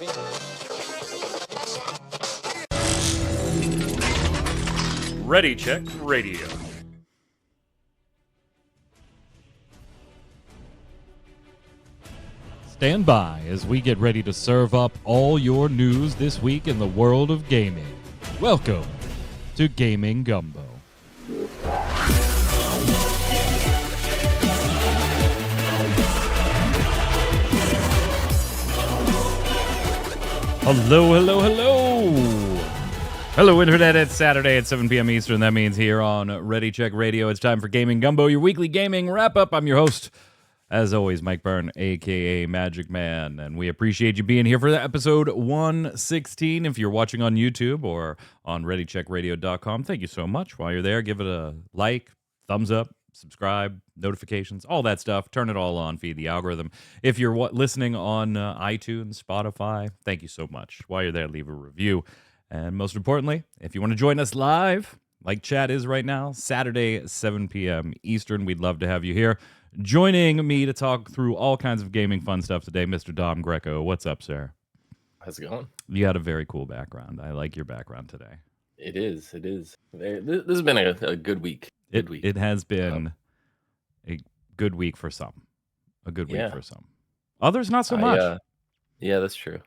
Ready Check Radio. Stand by as we get ready to serve up all your news this week in the world of gaming. Welcome to Gaming Gumbo. Hello, hello, hello. Hello, Internet. It's Saturday at 7 p.m. Eastern. That means here on Ready Check Radio, it's time for Gaming Gumbo, your weekly gaming wrap-up. I'm your host, as always, Mike Byrne, a.k.a. Magic Man, and we appreciate you being here for episode 116. If you're watching on YouTube or on ReadyCheckRadio.com, thank you so much. While you're there, give it a like, thumbs up, subscribe, notifications, all that stuff. Turn it all on, feed the algorithm. If you're listening on iTunes, Spotify, thank you so much. While you're there, leave a review. And most importantly, if you want to join us live, like chat is right now, Saturday, 7 p.m. Eastern, we'd love to have you here. Joining me to talk through all kinds of gaming fun stuff today, Mr. Dom Greco. What's up, sir? How's it going? You got a very cool background. I like your background today. It is. This has been a good week. It has been a good week for some. A good week for some. Others, not so much. Yeah, that's true.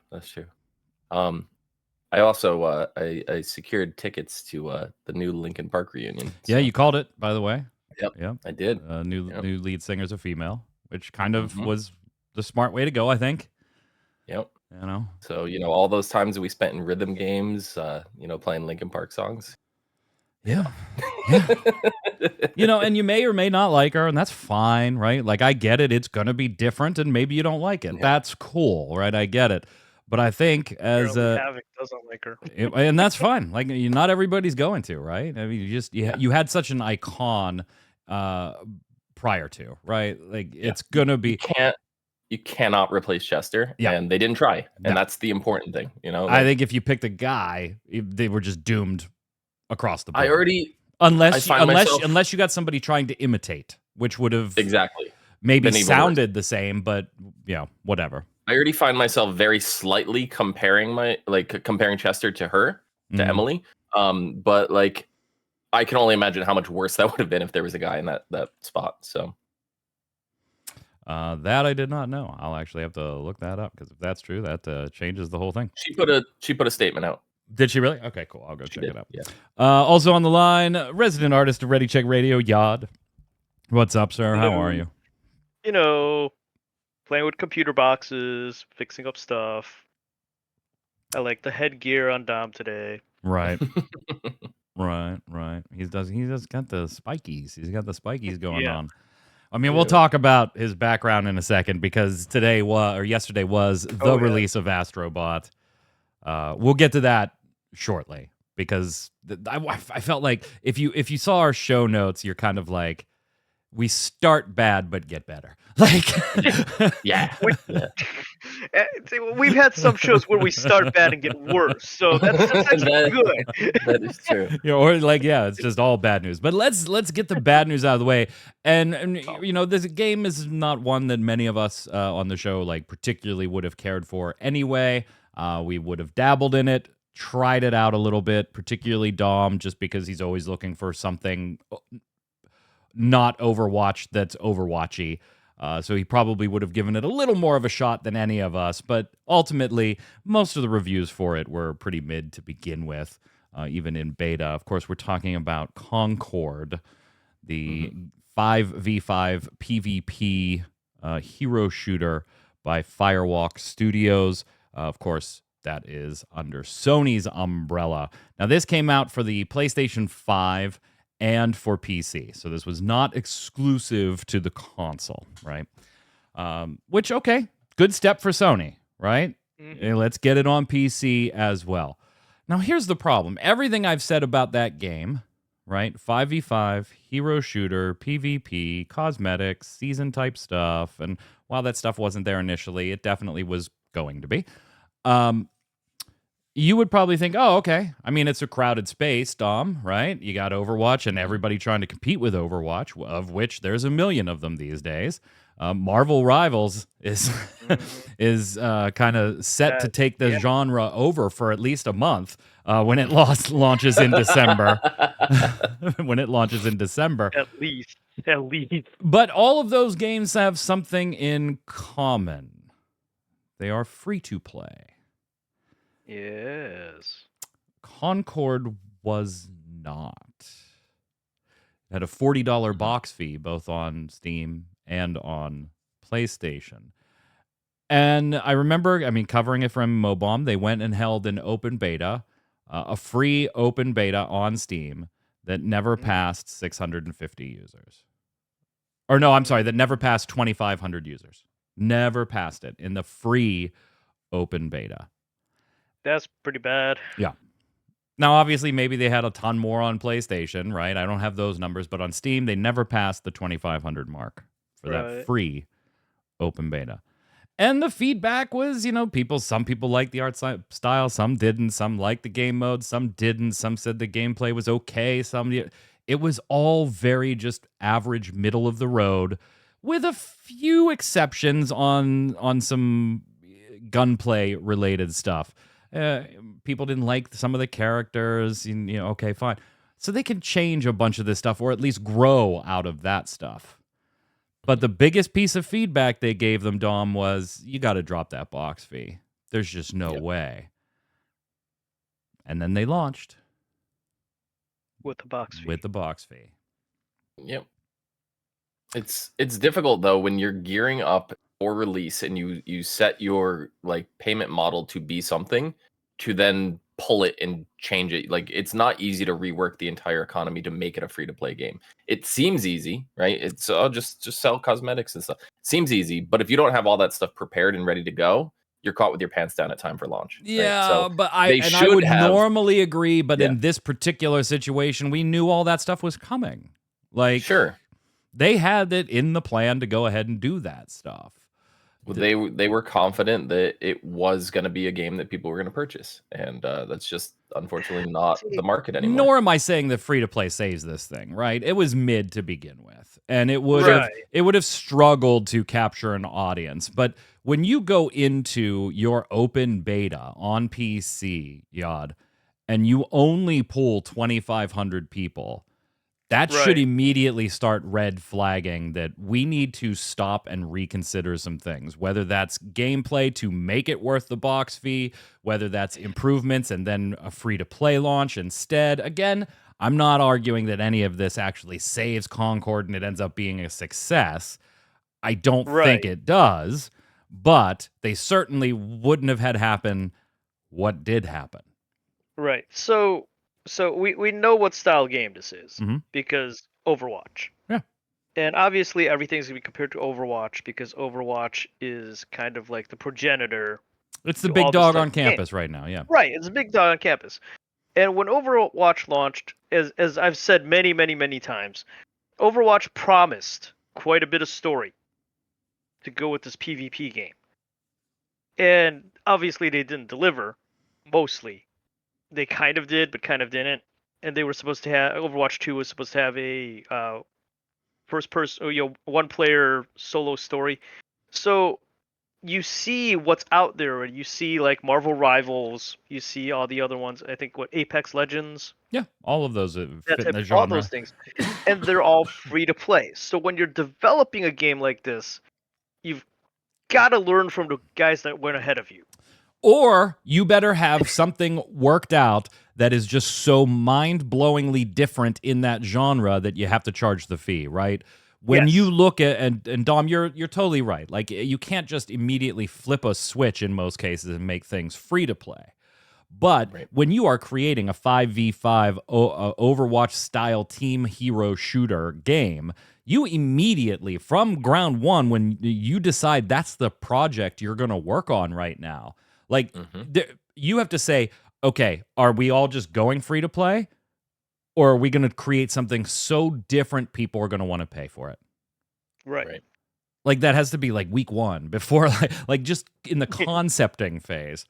I also I secured tickets to the new Linkin Park reunion. Yeah, you called it, by the way. Yep, I did. New lead singer's a female, which kind of was the smart way to go, I think. Yep. You know. So all those times that we spent in rhythm games, playing Linkin Park songs. Yeah. And you may or may not like her, and that's fine, right? Like, I get it. It's going to be different, and maybe you don't like it. Yeah. That's cool, right? I get it. But I think as Havoc doesn't like her, and that's fine. Like, not everybody's going to, right? I mean, you had such an icon prior to, right? Like, it's gonna be you cannot replace Chester, and they didn't try, and that's the important thing, I think if you picked a guy, they were just doomed across the board. Unless you got somebody trying to imitate, which would have maybe sounded the same, but whatever. I already find myself very slightly comparing Chester to her, to Emily. But like, I can only imagine how much worse that would have been if there was a guy in that spot. So that I did not know. I'll actually have to look that up, because if that's true, that changes the whole thing. She put a statement out. Did she really? Okay, cool. I'll go check it out. Yeah. Also on the line, resident artist of Ready Check Radio, Yod. What's up, sir? How are you? Playing with computer boxes, fixing up stuff. I like the headgear on Dom today. Right. Right. He does got the spikies. He's got the spikies going on. I mean, we'll talk about his background in a second, because yesterday was the release of Astro Bot. We'll get to that shortly, because I felt like if you saw our show notes, you're kind of like, we start bad but get better. Like, we've had some shows where we start bad and get worse, so that's actually good. That is true. It's just all bad news. But let's get the bad news out of the way. And this game is not one that many of us on the show particularly would have cared for anyway. We would have dabbled in it, tried it out a little bit, particularly Dom, just because he's always looking for something not Overwatch that's Overwatchy. So he probably would have given it a little more of a shot than any of us. But ultimately, most of the reviews for it were pretty mid to begin with, even in beta. Of course, we're talking about Concord, the 5v5 PvP hero shooter by Firewalk Studios. Of course, that is under Sony's umbrella. Now, this came out for the PlayStation 5 and for PC. So this was not exclusive to the console, right? Which, okay, good step for Sony, right? Mm-hmm. Let's get it on PC as well. Now, here's the problem. Everything I've said about that game, right? 5v5, hero shooter, PvP, cosmetics, season-type stuff, and while that stuff wasn't there initially, it definitely was going to be. You would probably think, oh, okay. I mean, it's a crowded space, Dom, right? You got Overwatch and everybody trying to compete with Overwatch, of which there's a million of them these days. Marvel Rivals is Mhm. is kind of set to take the Yeah. genre over for at least a month when it launches in December. When it launches in December. At least. At least. But all of those games have something in common. They are free to play. Yes. Concord was not. It had a $40 box fee both on Steam and on PlayStation. And I remember, covering it from Mobomb, they went and held an open beta, a free open beta on Steam that never passed 650 users. Or no, I'm sorry, that never passed 2,500 users. Never passed it in the free open beta. That's pretty bad. Yeah. Now, obviously, maybe they had a ton more on PlayStation, right? I don't have those numbers, but on Steam, they never passed the 2,500 mark for that Right. free open beta. And the feedback was, some people liked the art style, some didn't, some liked the game mode, some didn't, some said the gameplay was okay, it was all very just average, middle of the road, with a few exceptions on some gunplay related stuff. People didn't like some of the characters, okay, fine. So they can change a bunch of this stuff, or at least grow out of that stuff. But the biggest piece of feedback they gave them, Dom, was you got to drop that box fee. There's just no way. And then they launched With the box fee. with the box fee. Yep. It's difficult though when you're gearing up for release and you set your like payment model to be something to then pull it and change it. Like it's not easy to rework the entire economy to make it a free to play game. It seems easy, right? It's just sell cosmetics and stuff. It seems easy, but if you don't have all that stuff prepared and ready to go, you're caught with your pants down at time for launch. Yeah, right? So but I should would have, normally agree, but Yeah. in this particular situation, we knew all that stuff was coming. Like, sure. They had it in the plan to go ahead and do that stuff. Well, they were confident that it was going to be a game that people were going to purchase, and that's just unfortunately not the market anymore. Nor am I saying that free to play saves this thing, right? It was mid to begin with, and it would have struggled to capture an audience. But when you go into your open beta on PC, Yod, and you only pull 2,500 people, that should immediately start red flagging that we need to stop and reconsider some things, whether that's gameplay to make it worth the box fee, whether that's improvements and then a free-to-play launch instead. Again, I'm not arguing that any of this actually saves Concord and it ends up being a success. I don't think it does, but they certainly wouldn't have had happen what did happen. Right. So we know what style game this is because Overwatch. Yeah. And obviously everything's going to be compared to Overwatch because Overwatch is kind of like the progenitor. It's the big dog on campus right now, yeah. Right, it's a big dog on campus. And when Overwatch launched, as I've said many, many, many times, Overwatch promised quite a bit of story to go with this PvP game. And obviously they didn't deliver, mostly. They kind of did, but kind of didn't. And they were supposed to have Overwatch 2 was supposed to have a first person, one player solo story. So you see what's out there, and you see like Marvel Rivals, you see all the other ones. I think Apex Legends. Yeah, all of those fit in the genre. All those things, and they're all free to play. So when you're developing a game like this, you've got to learn from the guys that went ahead of you. Or you better have something worked out that is just so mind-blowingly different in that genre that you have to charge the fee, right? When you look at, and Dom, you're totally right. Like, you can't just immediately flip a switch in most cases and make things free to play. But when you are creating a 5v5 Overwatch-style team hero shooter game, you immediately, from ground one, when you decide that's the project you're going to work on right now, like, you have to say, okay, are we all just going free to play? Or are we going to create something so different people are going to want to pay for it? Right. Like, that has to be, like, week one before, like just in the concepting phase.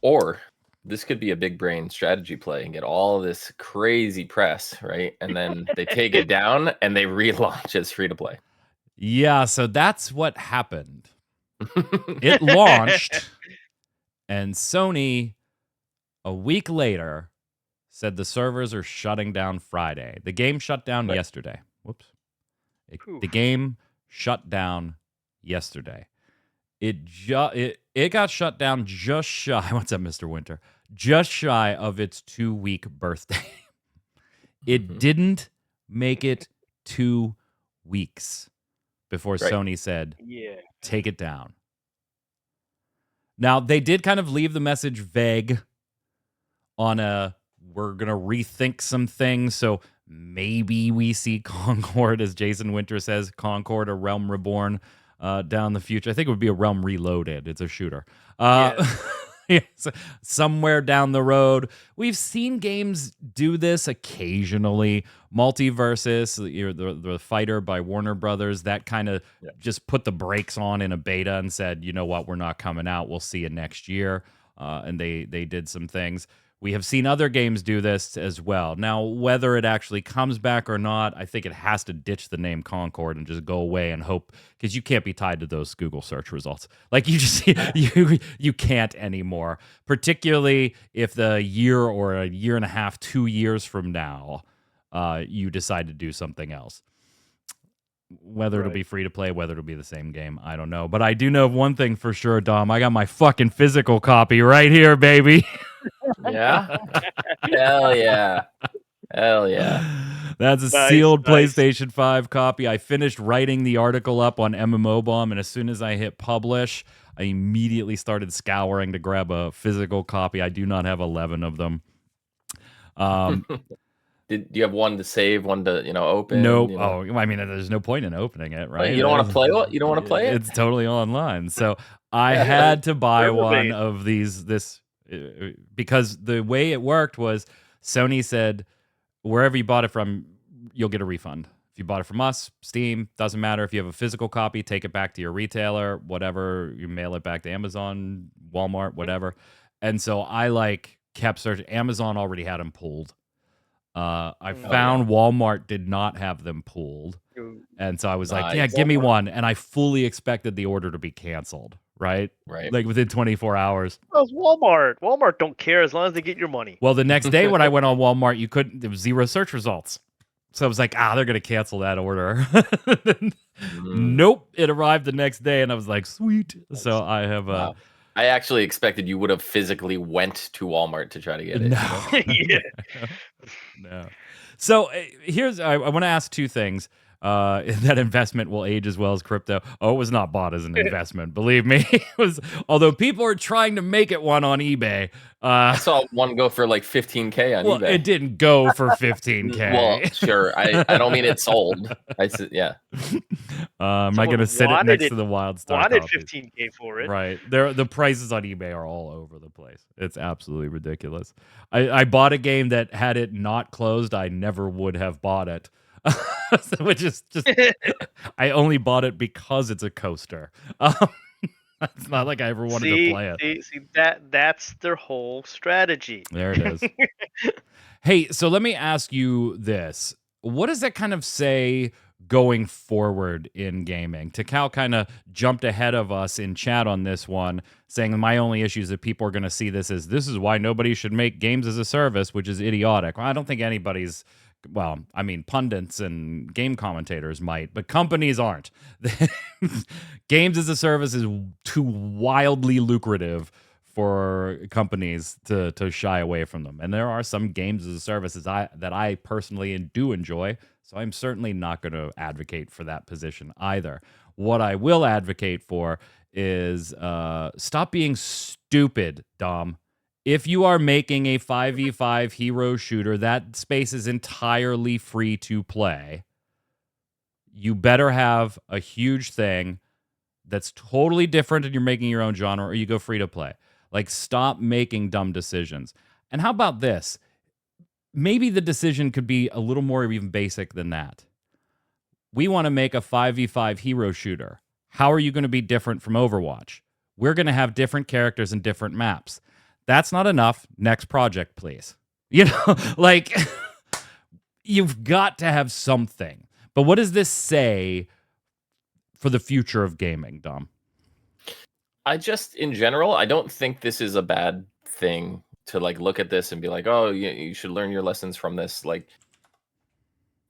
Or this could be a big brain strategy play and get all this crazy press, right? And then they take it down and they relaunch as free to play. Yeah, so that's what happened. It launched, and Sony, a week later, said the servers are shutting down Friday. The game shut down Right. yesterday. Whoops. The Oof. game shut down yesterday. It got shut down just shy. What's up, Mr. Winter? Just shy of its 2-week birthday. It didn't make it 2 weeks before Right. Sony said, Yeah. take it down. Now, they did kind of leave the message vague on we're going to rethink some things. So maybe we see Concord, as Jason Winter says, Concord, a Realm Reborn down the future. I think it would be a Realm Reloaded. It's a shooter. Yes, somewhere down the road. We've seen games do this occasionally. Multiversus, the fighter by Warner Brothers, that kind of just put the brakes on in a beta and said, you know what, we're not coming out. We'll see you next year. And they did some things. We have seen other games do this as well. Now, whether it actually comes back or not, I think it has to ditch the name Concord and just go away and hope, because you can't be tied to those Google search results. Like you just you can't anymore. Particularly if the year or a year and a half, 2 years from now, you decide to do something else. Whether it'll be free to play, whether it'll be the same game, I don't know. But I do know one thing for sure, Dom. I got my fucking physical copy right here, baby. Yeah. Hell yeah. Hell yeah. That's a Nice, sealed nice. PlayStation 5 copy. I finished writing the article up on MMO Bomb, and as soon as I hit publish, I immediately started scouring to grab a physical copy. I do not have 11 of them. Do you have one to save, one to open? Nope. you know? Oh, I mean, there's no point in opening it, right? You don't want to play it? You don't want to play it? It's totally online. So I Yeah. had to buy Reprobate. one of this because the way it worked was Sony said, wherever you bought it from, you'll get a refund. If you bought it from us, Steam, doesn't matter. If you have a physical copy, take it back to your retailer, whatever. You mail it back to Amazon, Walmart, whatever. And so I kept searching. Amazon already had them pulled. I found Walmart did not have them pulled. And so I was like, yeah, give me one. And I fully expected the order to be canceled, right? Right. Like within 24 hours. Well, it's Walmart. Walmart don't care as long as they get your money. Well, the next day when I went on Walmart, there was 0 search results. So I was like, they're going to cancel that order. Nope. It arrived the next day and I was like, sweet. So I have Wow. I actually expected you would have physically went to Walmart to try to get it. Yeah. No. So I want to ask 2 things. That investment will age as well as crypto. Oh, it was not bought as an investment. Believe me. It was, although people are trying to make it one on eBay. I saw one go for like 15K on Well, eBay. it didn't go for 15K. Well, sure. I don't mean it sold. I said, yeah. Am I going to sit it next to the WildStar? Wanted copy? 15K for it. Right. The prices on eBay are all over the place. It's absolutely ridiculous. I bought a game that had it not closed, I never would have bought it. Which is just I only bought it because it's a coaster. It's not like I ever wanted to play it. See that's their whole strategy. There it is. Hey, so let me ask you this. What does that kind of say going forward in gaming? Takal kind of jumped ahead of us in chat on this one, saying my only issue is that people are going to see this is why nobody should make games as a service, which is idiotic. Well, I don't think anybody's, well, I mean, pundits and game commentators might, but companies aren't. Games as a service is too wildly lucrative for companies to shy away from them. And there are some games as a service that I personally do enjoy, so I'm certainly not going to advocate for that position either. What I will advocate for is stop being stupid, Dom. If you are making a 5v5 hero shooter, that space is entirely free to play. You better have a huge thing that's totally different and you're making your own genre, or you go free to play. Like, stop making dumb decisions. And how about this? Maybe the decision could be a little more even basic than that. We want to make a 5v5 hero shooter. How are you going to be different from Overwatch? We're going to have different characters and different maps. That's not enough. Next project, please. Like, you've got to have something. But what does this say for the future of gaming, Dom? I just, in general, I don't think this is a bad thing to like look at this and be like, oh, you should learn your lessons from this. Like,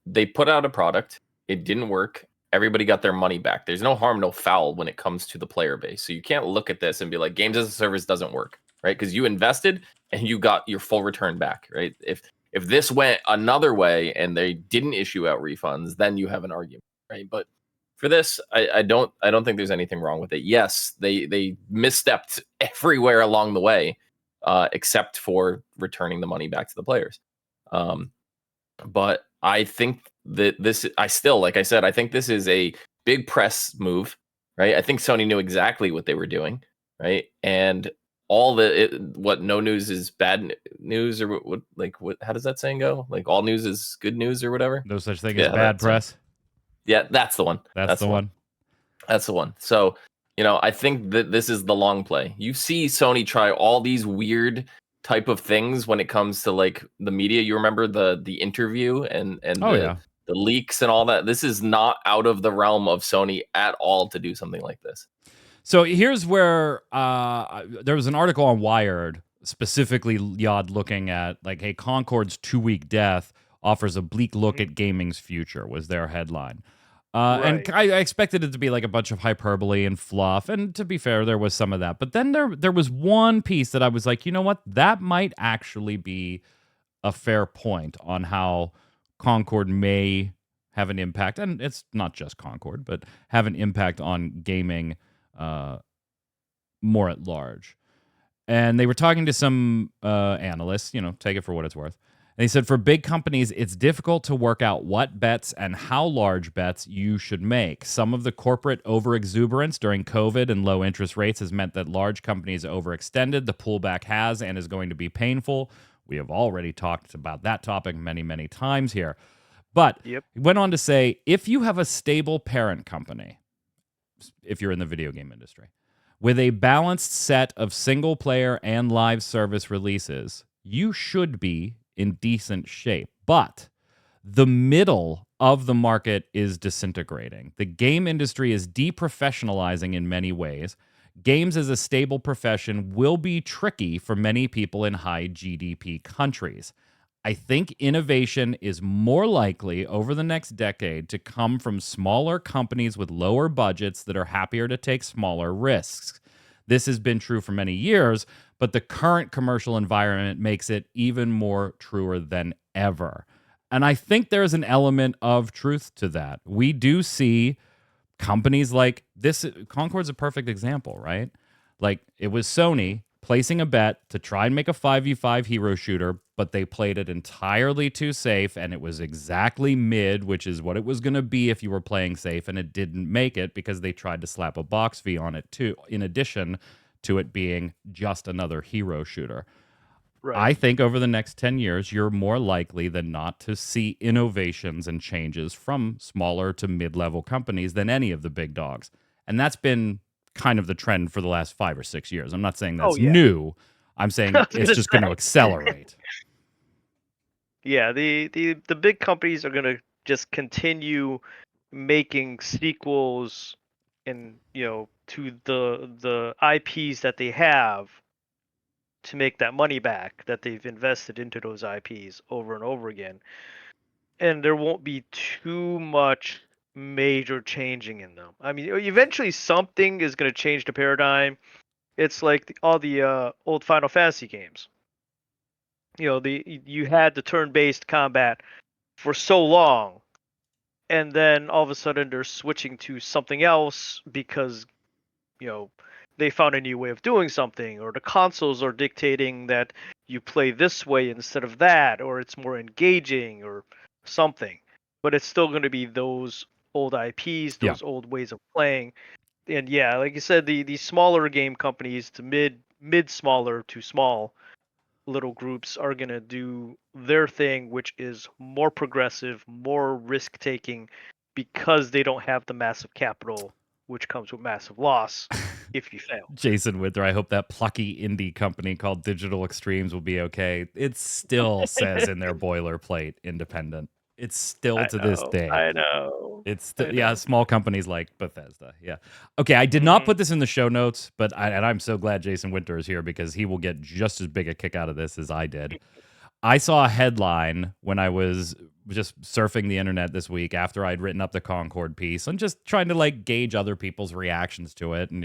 they put out a product, it didn't work. Everybody got their money back. There's no harm, no foul when it comes to the player base. So you can't look at this and be like, games as a service doesn't work, right? Because you invested and you got your full return back, right? If this went another way and they didn't issue out refunds, then you have an argument, right? But for this, I don't think there's anything wrong with it. Yes, they misstepped everywhere along the way, except for returning the money back to the players. But I think that like I said, I think this is a big press move, right? I think Sony knew exactly what they were doing, right? And all what no news is bad news, or what how does that saying go? Like all news is good news or whatever. No such thing as bad press. Yeah, that's the one. That's the one. That's the one. So, I think that this is the long play. You see Sony try all these weird type of things when it comes to like the media. You remember the interview and the leaks and all that. This is not out of the realm of Sony at all to do something like this. So here's where there was an article on Wired specifically Yod looking at like, hey, Concord's 2-week death offers a bleak look at gaming's future was their headline. And I expected it to be like a bunch of hyperbole and fluff. And to be fair, there was some of that. But then there was one piece that I was like, you know what? That might actually be a fair point on how Concord may have an impact. And it's not just Concord, but have an impact on gaming more at large. And they were talking to some analysts, take it for what it's worth. And he said, for big companies, it's difficult to work out what bets and how large bets you should make. Some of the corporate overexuberance during COVID and low interest rates has meant that large companies overextended. The pullback has and is going to be painful. We have already talked about that topic many, many times here. But he went on to say, if you have a stable parent company, if you're in the video game industry, with a balanced set of single-player and live service releases, you should be in decent shape. But the middle of the market is disintegrating. The game industry is deprofessionalizing in many ways. Games as a stable profession will be tricky for many people in high GDP countries. I think innovation is more likely over the next decade to come from smaller companies with lower budgets that are happier to take smaller risks. This has been true for many years, but the current commercial environment makes it even more truer than ever. And I think there's an element of truth to that. We do see companies like this. Concord's a perfect example, right? Like it was Sony placing a bet to try and make a 5v5 hero shooter, but they played it entirely too safe, and it was exactly mid, which is what it was going to be if you were playing safe, and it didn't make it because they tried to slap a box fee on it too, in addition to it being just another hero shooter. Right. I think over the next 10 years, you're more likely than not to see innovations and changes from smaller to mid-level companies than any of the big dogs. And that's been kind of the trend for the last 5 or 6 years. I'm not saying that's new. I'm saying it's just going to accelerate. Yeah, the big companies are going to just continue making sequels and, to the IPs that they have to make that money back that they've invested into those IPs over and over again. And there won't be too much major changing in them. I mean, eventually something is going to change the paradigm. It's like all the old Final Fantasy games. You had the turn-based combat for so long, and then all of a sudden they're switching to something else because they found a new way of doing something, or the consoles are dictating that you play this way instead of that, or it's more engaging or something. But it's still going to be those old IPs, those old ways of playing. And yeah, like you said, the smaller game companies to mid smaller to small little groups are going to do their thing, which is more progressive, more risk taking, because they don't have the massive capital, which comes with massive loss if you fail. Jason Wither, I hope that plucky indie company called Digital Extremes will be okay. It still says in their boilerplate independent. It's still I to this know. day. I know. It's I yeah, know. small companies like Bethesda. Yeah. Okay, I did not Mhm. put this in the show notes, but I'm so glad Jason Winter is here because he will get just as big a kick out of this as I did. I saw a headline when I was just surfing the internet this week after I'd written up the Concord piece and just trying to like gauge other people's reactions to it and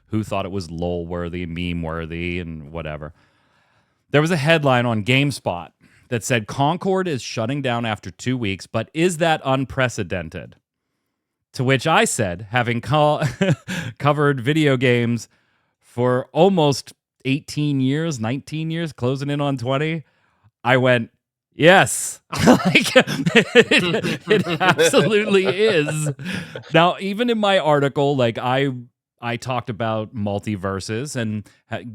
who thought it was lol worthy, meme worthy, and whatever. There was a headline on GameSpot that said Concord is shutting down after 2 weeks, but is that unprecedented? To which I said, having covered video games for almost 18 years, 19 years, closing in on 20, I went, yes. Like, it absolutely is. Now, even in my article, like I talked about multiverses and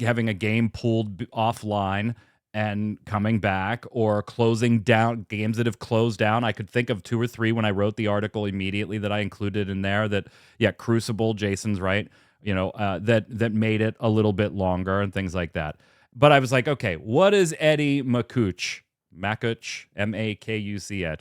having a game pulled offline and coming back or closing down games that have closed down. I could think of 2 or 3 when I wrote the article immediately that I included in there that, yeah, Crucible, Jason's right, that made it a little bit longer and things like that. But I was like, okay, what is Eddie Makuch, Makuch, Makuch,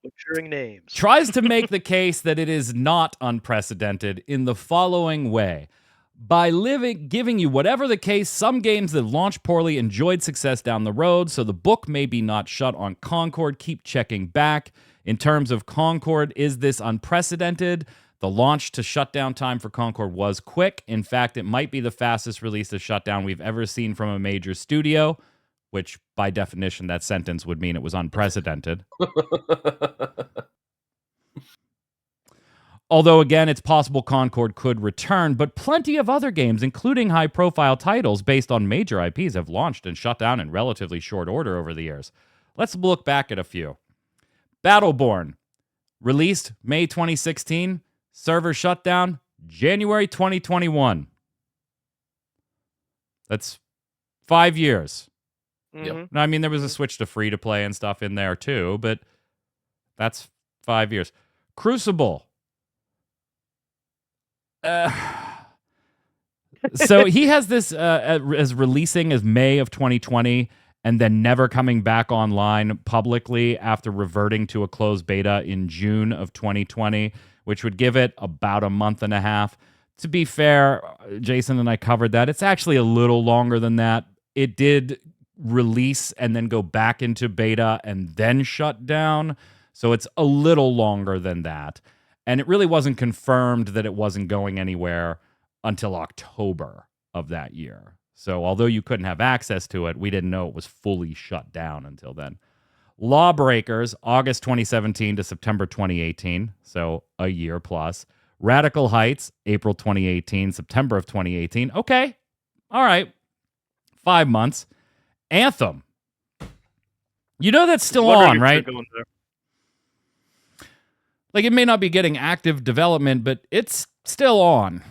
Butchering names. tries to make the case that it is not unprecedented in the following way. By giving you whatever the case, some games that launched poorly enjoyed success down the road, so the book may be not shut on Concord. Keep checking back. In terms of Concord, is this unprecedented? The launch to shutdown time for Concord was quick. In fact, it might be the fastest release to shutdown we've ever seen from a major studio, which by definition, that sentence would mean it was unprecedented. Although, again, it's possible Concord could return, but plenty of other games, including high-profile titles based on major IPs, have launched and shut down in relatively short order over the years. Let's look back at a few. Battleborn, released May 2016, server shutdown January 2021. That's 5 years. Mhm. I mean, there was a switch to free-to-play and stuff in there, too, but that's 5 years. Crucible. So he has this as releasing as May of 2020 and then never coming back online publicly after reverting to a closed beta in June of 2020, which would give it about a month and a half. To be fair, Jason and I covered that. It's actually a little longer than that. It did release and then go back into beta and then shut down. So it's a little longer than that. And it really wasn't confirmed that it wasn't going anywhere until October of that year. So although you couldn't have access to it, we didn't know it was fully shut down until then. Lawbreakers, August 2017 to September 2018, so a year plus. Radical Heights, April 2018, September of 2018. Okay, all right, 5 months. Anthem. You know that's still on, right? Like, it may not be getting active development, but it's still on.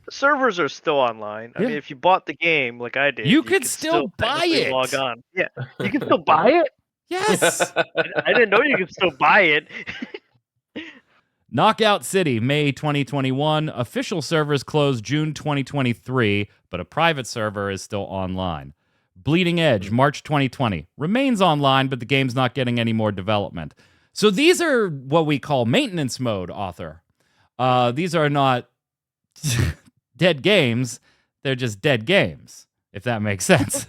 The servers are still online. I Yeah. mean, if you bought the game like I did, You could still buy technically it. log on. Yeah, you can still buy it. Yes. I didn't know you could still buy it. Knockout City, May 2021. Official servers closed June 2023, but a private server is still online. Bleeding Edge, March 2020. Remains online, but the game's not getting any more development. So these are what we call maintenance mode, author. These are not dead games. They're just dead games, if that makes sense.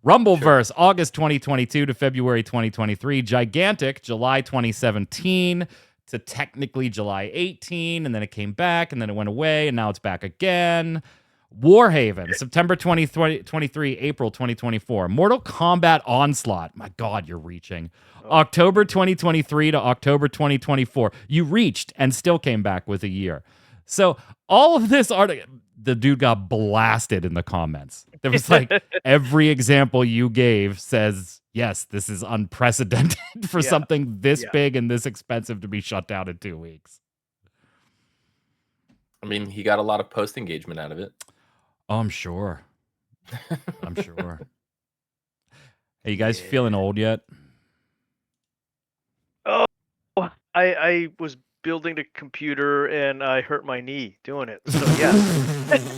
Rumbleverse, sure. August 2022 to February 2023. Gigantic, July 2017 to technically July 18, and then it came back, and then it went away, and now it's back again. Warhaven, September 2023, April 2024. Mortal Kombat Onslaught. My God, you're reaching. October 2023 to October 2024. You reached and still came back with a year. So all of this the dude got blasted in the comments. There was like every example you gave says, yes, this is unprecedented for something this big and this expensive to be shut down in 2 weeks. I mean, he got a lot of post engagement out of it. Oh, I'm sure. I'm sure. Hey, you guys feeling old yet? Oh, I was building the computer and I hurt my knee doing it. So yes.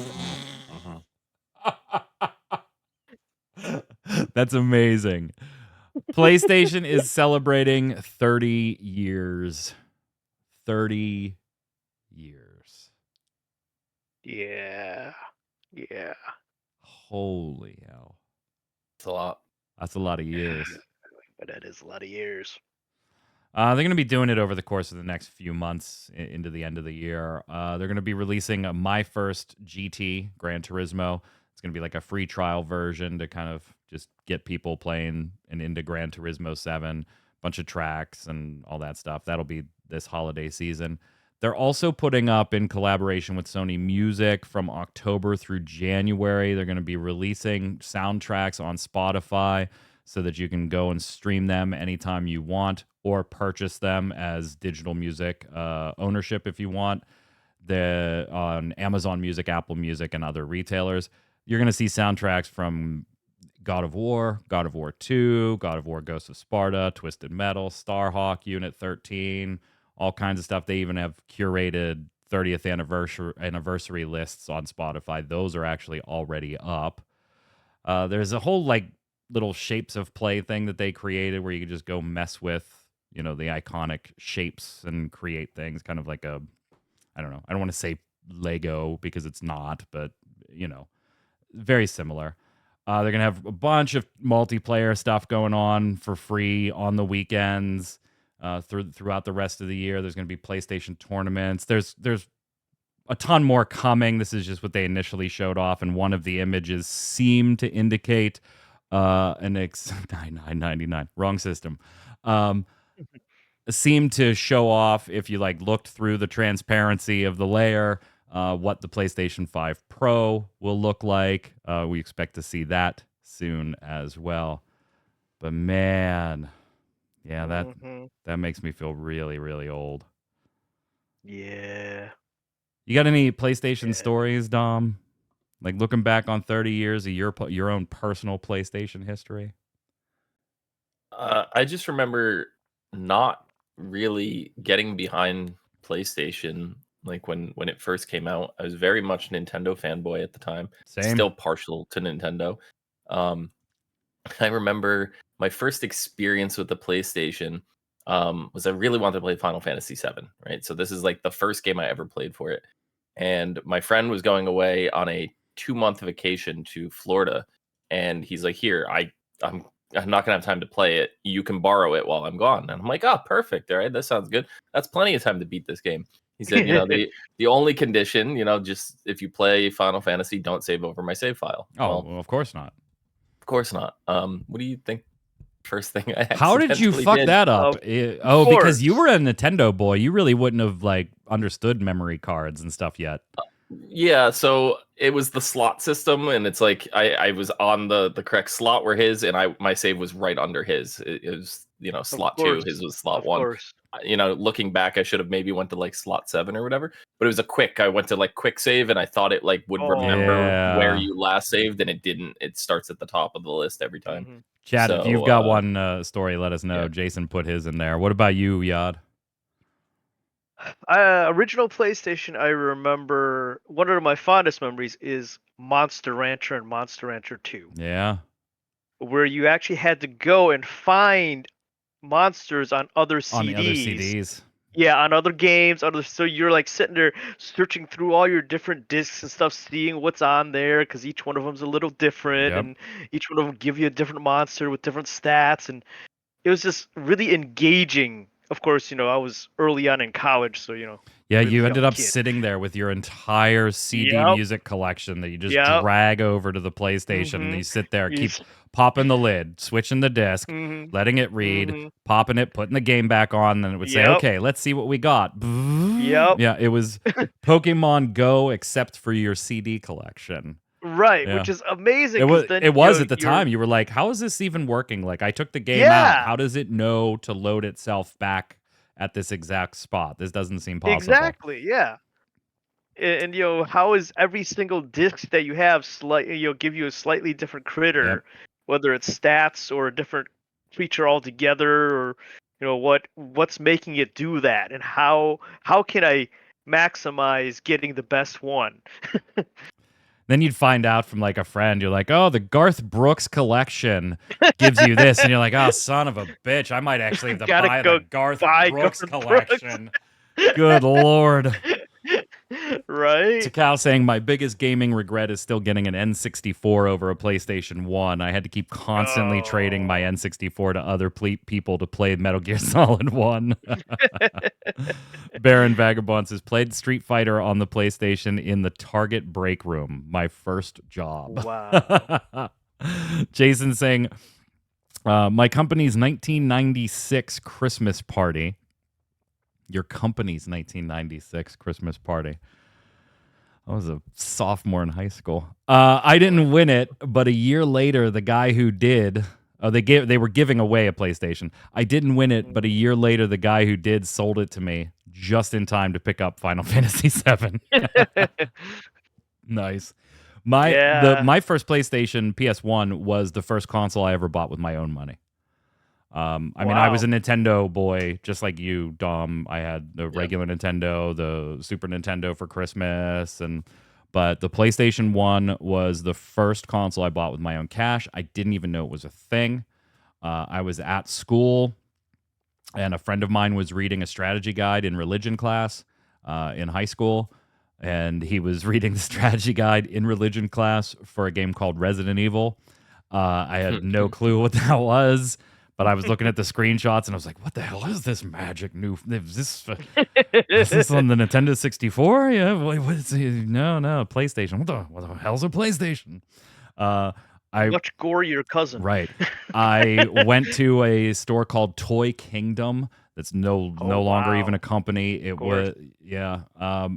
That's amazing. PlayStation is celebrating 30 years. 30 years. Yeah. Yeah. Holy hell. It's a lot. That's a lot of years. But that is a lot of years. They're going to be doing it over the course of the next few months into the end of the year. They're going to be releasing My First GT, Gran Turismo. It's going to be like a free trial version to kind of just get people playing and into Gran Turismo 7, bunch of tracks and all that stuff. That'll be this holiday season. They're also putting up, in collaboration with Sony Music, from October through January, they're going to be releasing soundtracks on Spotify so that you can go and stream them anytime you want or purchase them as digital music ownership if you want. On Amazon Music, Apple Music, and other retailers. You're going to see soundtracks from God of War 2, God of War Ghost of Sparta, Twisted Metal, Starhawk, Unit 13, all kinds of stuff. They even have curated 30th anniversary lists on Spotify. Those are actually already up. There's a whole like little shapes of play thing that they created where you can just go mess with, the iconic shapes and create things, kind of like I don't know. I don't want to say Lego because it's not, but very similar. They're going to have a bunch of multiplayer stuff going on for free on the weekends throughout the rest of the year. There's going to be PlayStation tournaments. There's a ton more coming. This is just what they initially showed off, and one of the images seemed to indicate $99.99. Wrong system. Seemed to show off, if you looked through the transparency of the layer, what the PlayStation 5 Pro will look like. We expect to see that soon as well. But man, yeah, that makes me feel really, really old. Yeah. You got any PlayStation stories, Dom? Like looking back on 30 years of your own personal PlayStation history? I just remember not really getting behind PlayStation like when it first came out. I was very much a Nintendo fanboy at the time. Same. Still partial to Nintendo. I remember my first experience with the PlayStation was I really wanted to play Final Fantasy VII, right? So this is like the first game I ever played for it. And my friend was going away on a 2-month vacation to Florida, and he's like, "Here, I'm not gonna have time to play it. You can borrow it while I'm gone." And I'm like, "Oh, perfect. All right, that sounds good. That's plenty of time to beat this game." He said, the only condition, just if you play Final Fantasy, don't save over my save file. Oh, well, of course not. Of course not. What do you think? First thing I How did you fuck that up? Because you were a Nintendo boy. You really wouldn't have understood memory cards and stuff yet. Yeah, so it was the slot system, and it's like I was on the correct slot where his, and my save was right under his. It was slot 2, his was slot 1. Course. Looking back, I should have maybe went to slot 7 or whatever. But it was I went to quick save, and I thought it would remember where you last saved, and it didn't. It starts at the top of the list every time. Mm-hmm. Chad, if you've got one story, let us know. Yeah. Jason put his in there. What about you, Yad? Original PlayStation, I remember one of my fondest memories is Monster Rancher and Monster Rancher 2. Yeah. Where you actually had to go and find monsters on other CDs. On the other CDs. Yeah, on other games. So you're sitting there searching through all your different discs and stuff, seeing what's on there, because each one of them's a little different, and each one of them give you a different monster with different stats, and it was just really engaging. Of course, I was early on in college, so Yeah, really you ended up kid. sitting there with your entire CD music collection that you just drag over to the PlayStation, and you sit there, keep popping the lid, switching the disc, letting it read, popping it, putting the game back on, then it would say, "Okay, let's see what we got." Yeah, it was Pokemon Go except for your CD collection. Right, which is amazing. It was at the time. You were like, how is this even working? I took the game out. How does it know to load itself back at this exact spot? This doesn't seem possible. Exactly, yeah. And how is every single disc that you have give you a slightly different critter, whether it's stats or a different creature altogether, or what's making it do that, and how can I maximize getting the best one? Then you'd find out from like a friend, you're like, oh, the Garth Brooks collection gives you this. And you're like, oh, son of a bitch. I might actually have to Gotta buy go the Garth buy Brooks Garth Brooks. collection. Good Lord. Right? Takao saying, my biggest gaming regret is still getting an N64 over a PlayStation 1. I had to keep constantly trading my N64 to other people to play Metal Gear Solid 1. Baron Vagabond says, played Street Fighter on the PlayStation in the Target break room. My first job. Wow. Jason saying, my company's 1996 Christmas party. Your company's 1996 Christmas party. I was a sophomore in high school. I didn't win it, but a year later, the guy who did, they were giving away a PlayStation. I didn't win it, but a year later, the guy who did sold it to me just in time to pick up Final Fantasy VII. Nice. My first PlayStation PS1 was the first console I ever bought with my own money. I mean, I was a Nintendo boy, just like you, Dom. I had the regular Nintendo, the Super Nintendo for Christmas, but the PlayStation 1 was the first console I bought with my own cash. I didn't even know it was a thing. I was at school, and a friend of mine was reading a strategy guide in religion class in high school, and he was reading the strategy guide in religion class for a game called Resident Evil. I had no clue what that was. But I was looking at the screenshots and I was like, what the hell is this magic new? Is this on the Nintendo 64? Yeah. What is it? No, PlayStation. What the hell's a PlayStation? Much gore your cousin. Right. I went to a store called Toy Kingdom. That's no longer even a company. It was,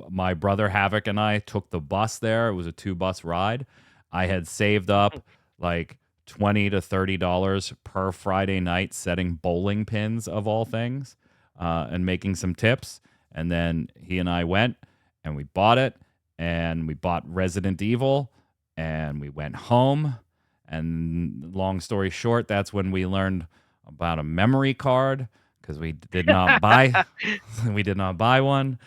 my brother Havoc and I took the bus there. It was a 2-bus ride. I had saved up like $20 to $30 per Friday night setting bowling pins of all things and making some tips. And then he and I went and we bought it and we bought Resident Evil and we went home. And long story short, that's when we learned about a memory card because we did not buy one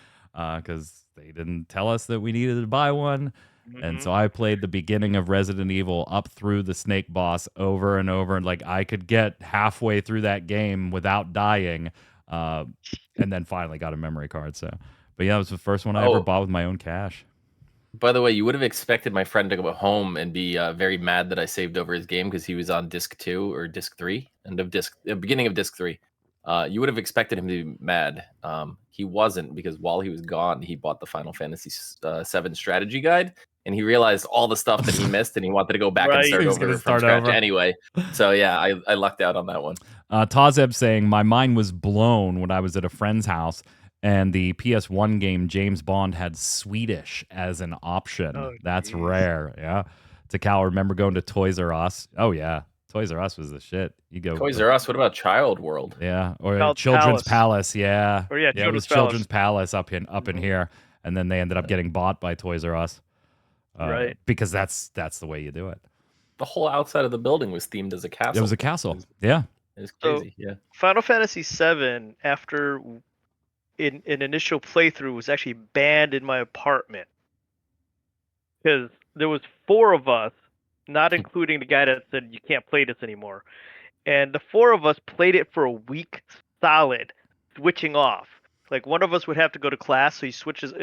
because they didn't tell us that we needed to buy one. And so I played the beginning of Resident Evil up through the snake boss over and over. And like I could get halfway through that game without dying. And then finally got a memory card. So, but yeah, it was the first one I ever bought with my own cash. By the way, you would have expected my friend to go home and be very mad that I saved over his game because he was on disc 2 or disc 3, beginning of disc 3. You would have expected him to be mad. He wasn't, because while he was gone, he bought the Final Fantasy VII strategy guide. And he realized all the stuff that he missed, and he wanted to go back and start over from scratch anyway. So yeah, I lucked out on that one. Tazeb saying, my mind was blown when I was at a friend's house, and the PS1 game James Bond had Swedish as an option. Oh, that's rare. Yeah. Takao, remember going to Toys R Us? Oh yeah, Toys R Us was the shit. You go Toys R Us. What about Child World? Yeah, or Children's Palace. Yeah, or yeah, it was Children's Palace up in here, and then they ended up getting bought by Toys R Us. Right, because that's the way you do it. The whole outside of the building was themed as a castle. It was a castle. Yeah, it was crazy. So, Final Fantasy VII, after an initial playthrough, was actually banned in my apartment because there was 4 of us, not including the guy that said you can't play this anymore, and the 4 of us played it for a week solid, switching off. Like, one of us would have to go to class, so he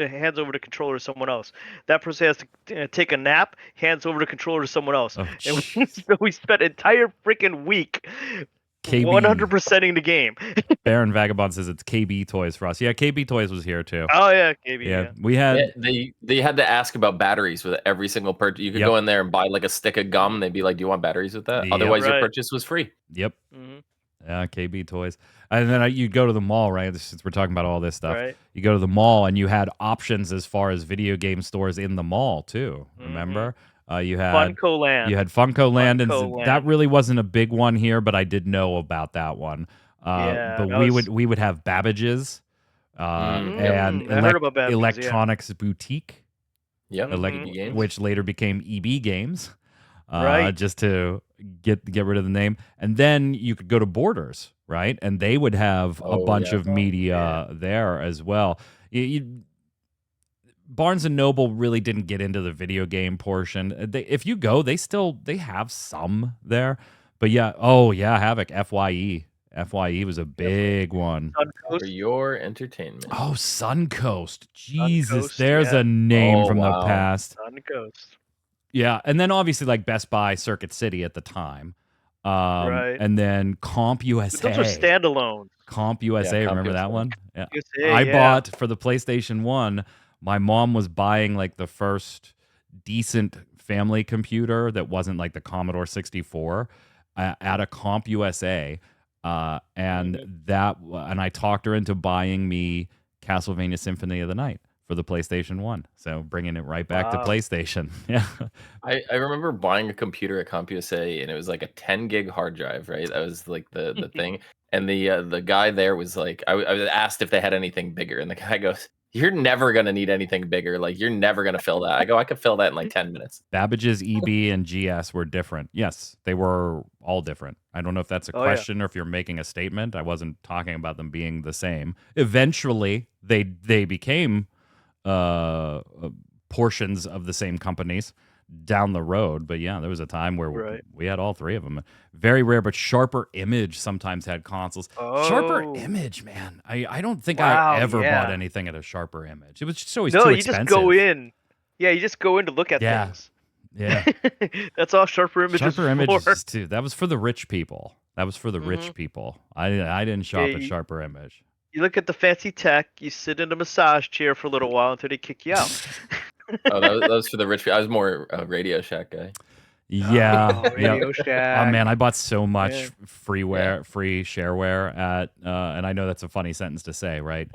hands over the controller to someone else. That person has to take a nap, hands over the controller to someone else. Oh, and so we spent an entire freaking week 100%ing the game. Baron Vagabond says it's KB Toys for us. Yeah, KB Toys was here too. Oh yeah, KB. Yeah. We had they had to ask about batteries with every single purchase. You could go in there and buy like a stick of gum. They'd be like, "Do you want batteries with that?" Otherwise, your purchase was free. Yep. Yeah, KB Toys. And then you go to the mall, right? Since we're talking about all this stuff, you go to the mall and you had options as far as video game stores in the mall too. Remember? You had Funko Land. You had Funko Land, and that really wasn't a big one here, but I did know about that one. But we would have Babbage's and Electronics Boutique. Yep. Which later became EB Games. Just to get rid of the name. And then you could go to Borders, right? And they would have a bunch of media there as well. Barnes and Noble really didn't get into the video game portion. If you go, they have some there. But yeah, Havoc, FYE. FYE was a big one. For your entertainment. Oh, Suncoast. Jesus, Suncoast, there's yeah. a name from the wow. past. Suncoast. Yeah, and then obviously like Best Buy, Circuit City at the time. Right. And then Comp USA. But those are standalones. Comp USA, Comp remember that USA. one? Yeah. USA, I yeah. bought for the PlayStation 1, my mom was buying like the first decent family computer that wasn't like the Commodore 64 at a Comp USA. And I talked her into buying me Castlevania Symphony of the Night for the PlayStation 1. So bringing it right back to Wow. PlayStation. Yeah. I remember buying a computer at CompUSA, and it was like a 10 gig hard drive, right? That was like the thing. And the guy there was like, I was asked if they had anything bigger, and the guy goes, "You're never gonna need anything bigger. Like you're never gonna fill that." I go, "I could fill that in like 10 minutes." Babbage's EB and GS were different. Yes, they were all different. I don't know if that's a Oh, yeah. question or if you're making a statement. I wasn't talking about them being the same. Eventually, they became portions of the same companies down the road. But yeah, there was a time where Right. we had all three of them. Very rare, but Sharper Image sometimes had consoles. Sharper Oh. Image, man. I don't think Wow, I ever yeah. bought anything at a Sharper Image. It was just always No, too you expensive. just go in. Yeah, you just go in to look at Yeah. things. Yeah. That's all Sharper Image is Sharper Image for. is too. That was for the rich people. That was for the rich people. I didn't shop Yeah, at you- Sharper Image. You look at the fancy tech, you sit in a massage chair for a little while until they kick you out. Oh, that was for the rich people. I was more a Radio Shack guy. Yeah. Oh, yeah. Radio Shack. Oh man, I bought so much Yeah. free shareware at, and I know that's a funny sentence to say, right?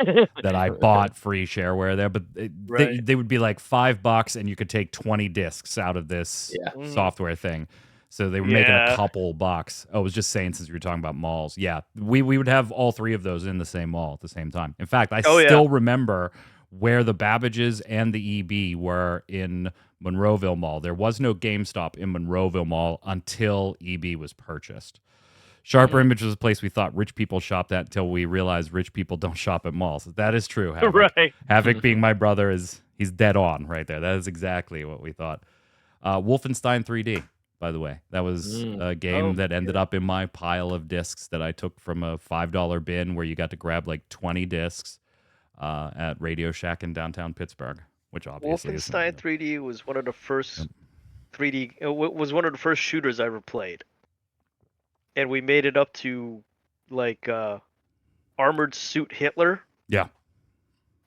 That I bought free shareware there, but Right. they would be like $5 and you could take 20 discs out of this Yeah. Mhm. software thing. So they were making a Yeah. couple bucks. Oh, I was just saying since we were talking about malls. Yeah, we would have all three of those in the same mall at the same time. In fact, I Oh, yeah. still remember where the Babbages and the EB were in Monroeville Mall. There was no GameStop in Monroeville Mall until EB was purchased. Sharper Image was a place we thought rich people shopped at until we realized rich people don't shop at malls. That is true. Havoc. Right. Havoc being my brother he's dead on right there. That is exactly what we thought. Wolfenstein 3D, by the way. That was a game Oh, that ended up in my pile of discs that I took from a $5 bin where you got to grab like 20 discs at Radio Shack in downtown Pittsburgh, which obviously is Wolfenstein 3D was one of the first 3D. Was one of the first shooters I ever played, and we made it up to like armored suit Hitler. Yeah.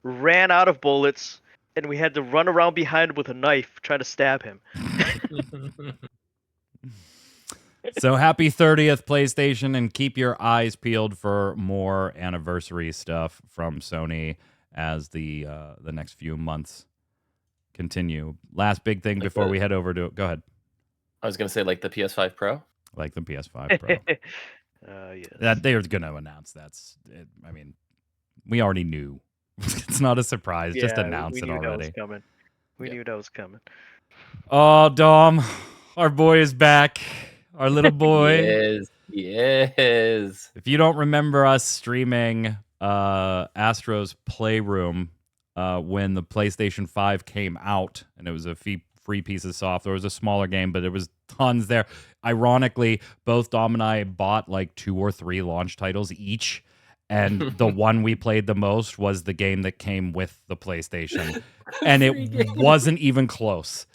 Ran out of bullets, and we had to run around behind him with a knife trying to stab him. So happy 30th PlayStation, and keep your eyes peeled for more anniversary stuff from Sony as the next few months continue. Last big thing before we head over to go ahead. I was gonna say like the PS5 Pro. Like the PS5 Pro. Yes. That they're going to announce I mean, we already knew. It's not a surprise. Just Yeah, announce we it knew that was already. coming. We knew that was coming. Oh, Dom, our boy is back. Our little boy. Yes. If you don't remember us streaming Astro's Playroom when the PlayStation 5 came out, and it was a free piece of software. It was a smaller game, but there was tons there. Ironically, both Dom and I bought like 2 or 3 launch titles each, and the one we played the most was the game that came with the PlayStation, and it wasn't even close.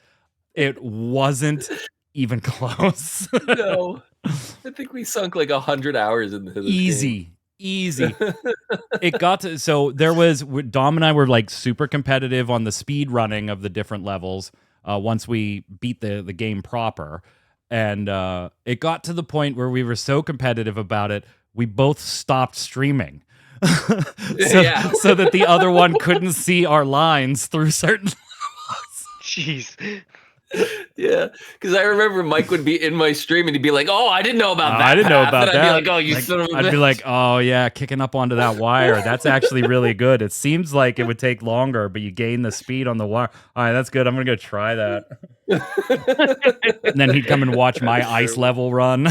It wasn't even close. No. I think we sunk like 100 hours into this game. Easy. It got to, so there was, Dom and I were like super competitive on the speed running of the different levels once we beat the game proper. And it got to the point where we were so competitive about it, we both stopped streaming. So that the other one couldn't see our lines through certain levels. Jeez. Yeah, because I remember Mike would be in my stream and he'd be like, "Oh, I didn't know about that. I didn't know path." about and that. I'd be like, "Oh, you son of a I'd be bitch." like, oh yeah, kicking up onto that wire. That's actually really good. It seems like it would take longer, but you gain the speed on the wire. All right, that's good. I'm gonna go try that. And then he'd come and watch my ice level run.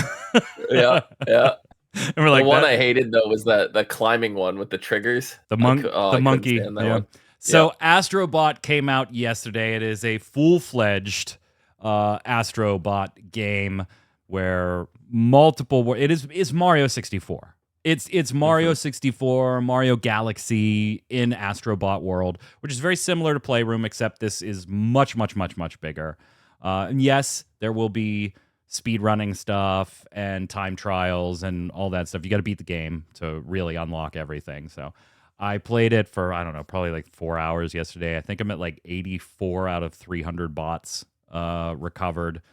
yeah. And we're like, the one I hated though was the climbing one with the triggers. the I couldn't monkey. stand that Yeah. one. So Astro Bot came out yesterday. It is a full-fledged Astro Bot game where it's Mario 64. It's Mario 64, Mario Galaxy in Astro Bot world, which is very similar to Playroom, except this is much, much, much, much bigger. And yes, there will be speedrunning stuff and time trials and all that stuff. You got to beat the game to really unlock everything. So I played it for, I don't know, probably like 4 hours yesterday. I think I'm at like 84 out of 300 bots recovered.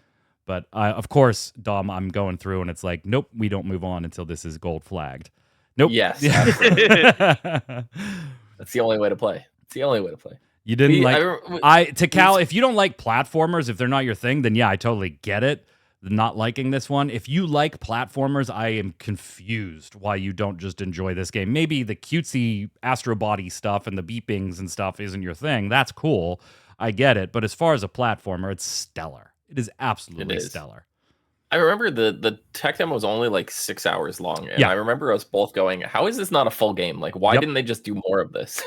But of course, Dom, I'm going through and it's like, nope, we don't move on until this is gold flagged. Nope. Yes. That's the only way to play. It's the only way to play. You didn't if you don't like platformers, if they're not your thing, then yeah, I totally get it. Not liking this one. If you like platformers, I am confused why you don't just enjoy this game. Maybe the cutesy Astro Body stuff and the beepings and stuff isn't your thing. That's cool. I get it. But as far as a platformer, it's stellar. It is absolutely stellar. I remember the tech demo was only like 6 hours long. And I remember us both going, how is this not a full game? Like, why didn't they just do more of this?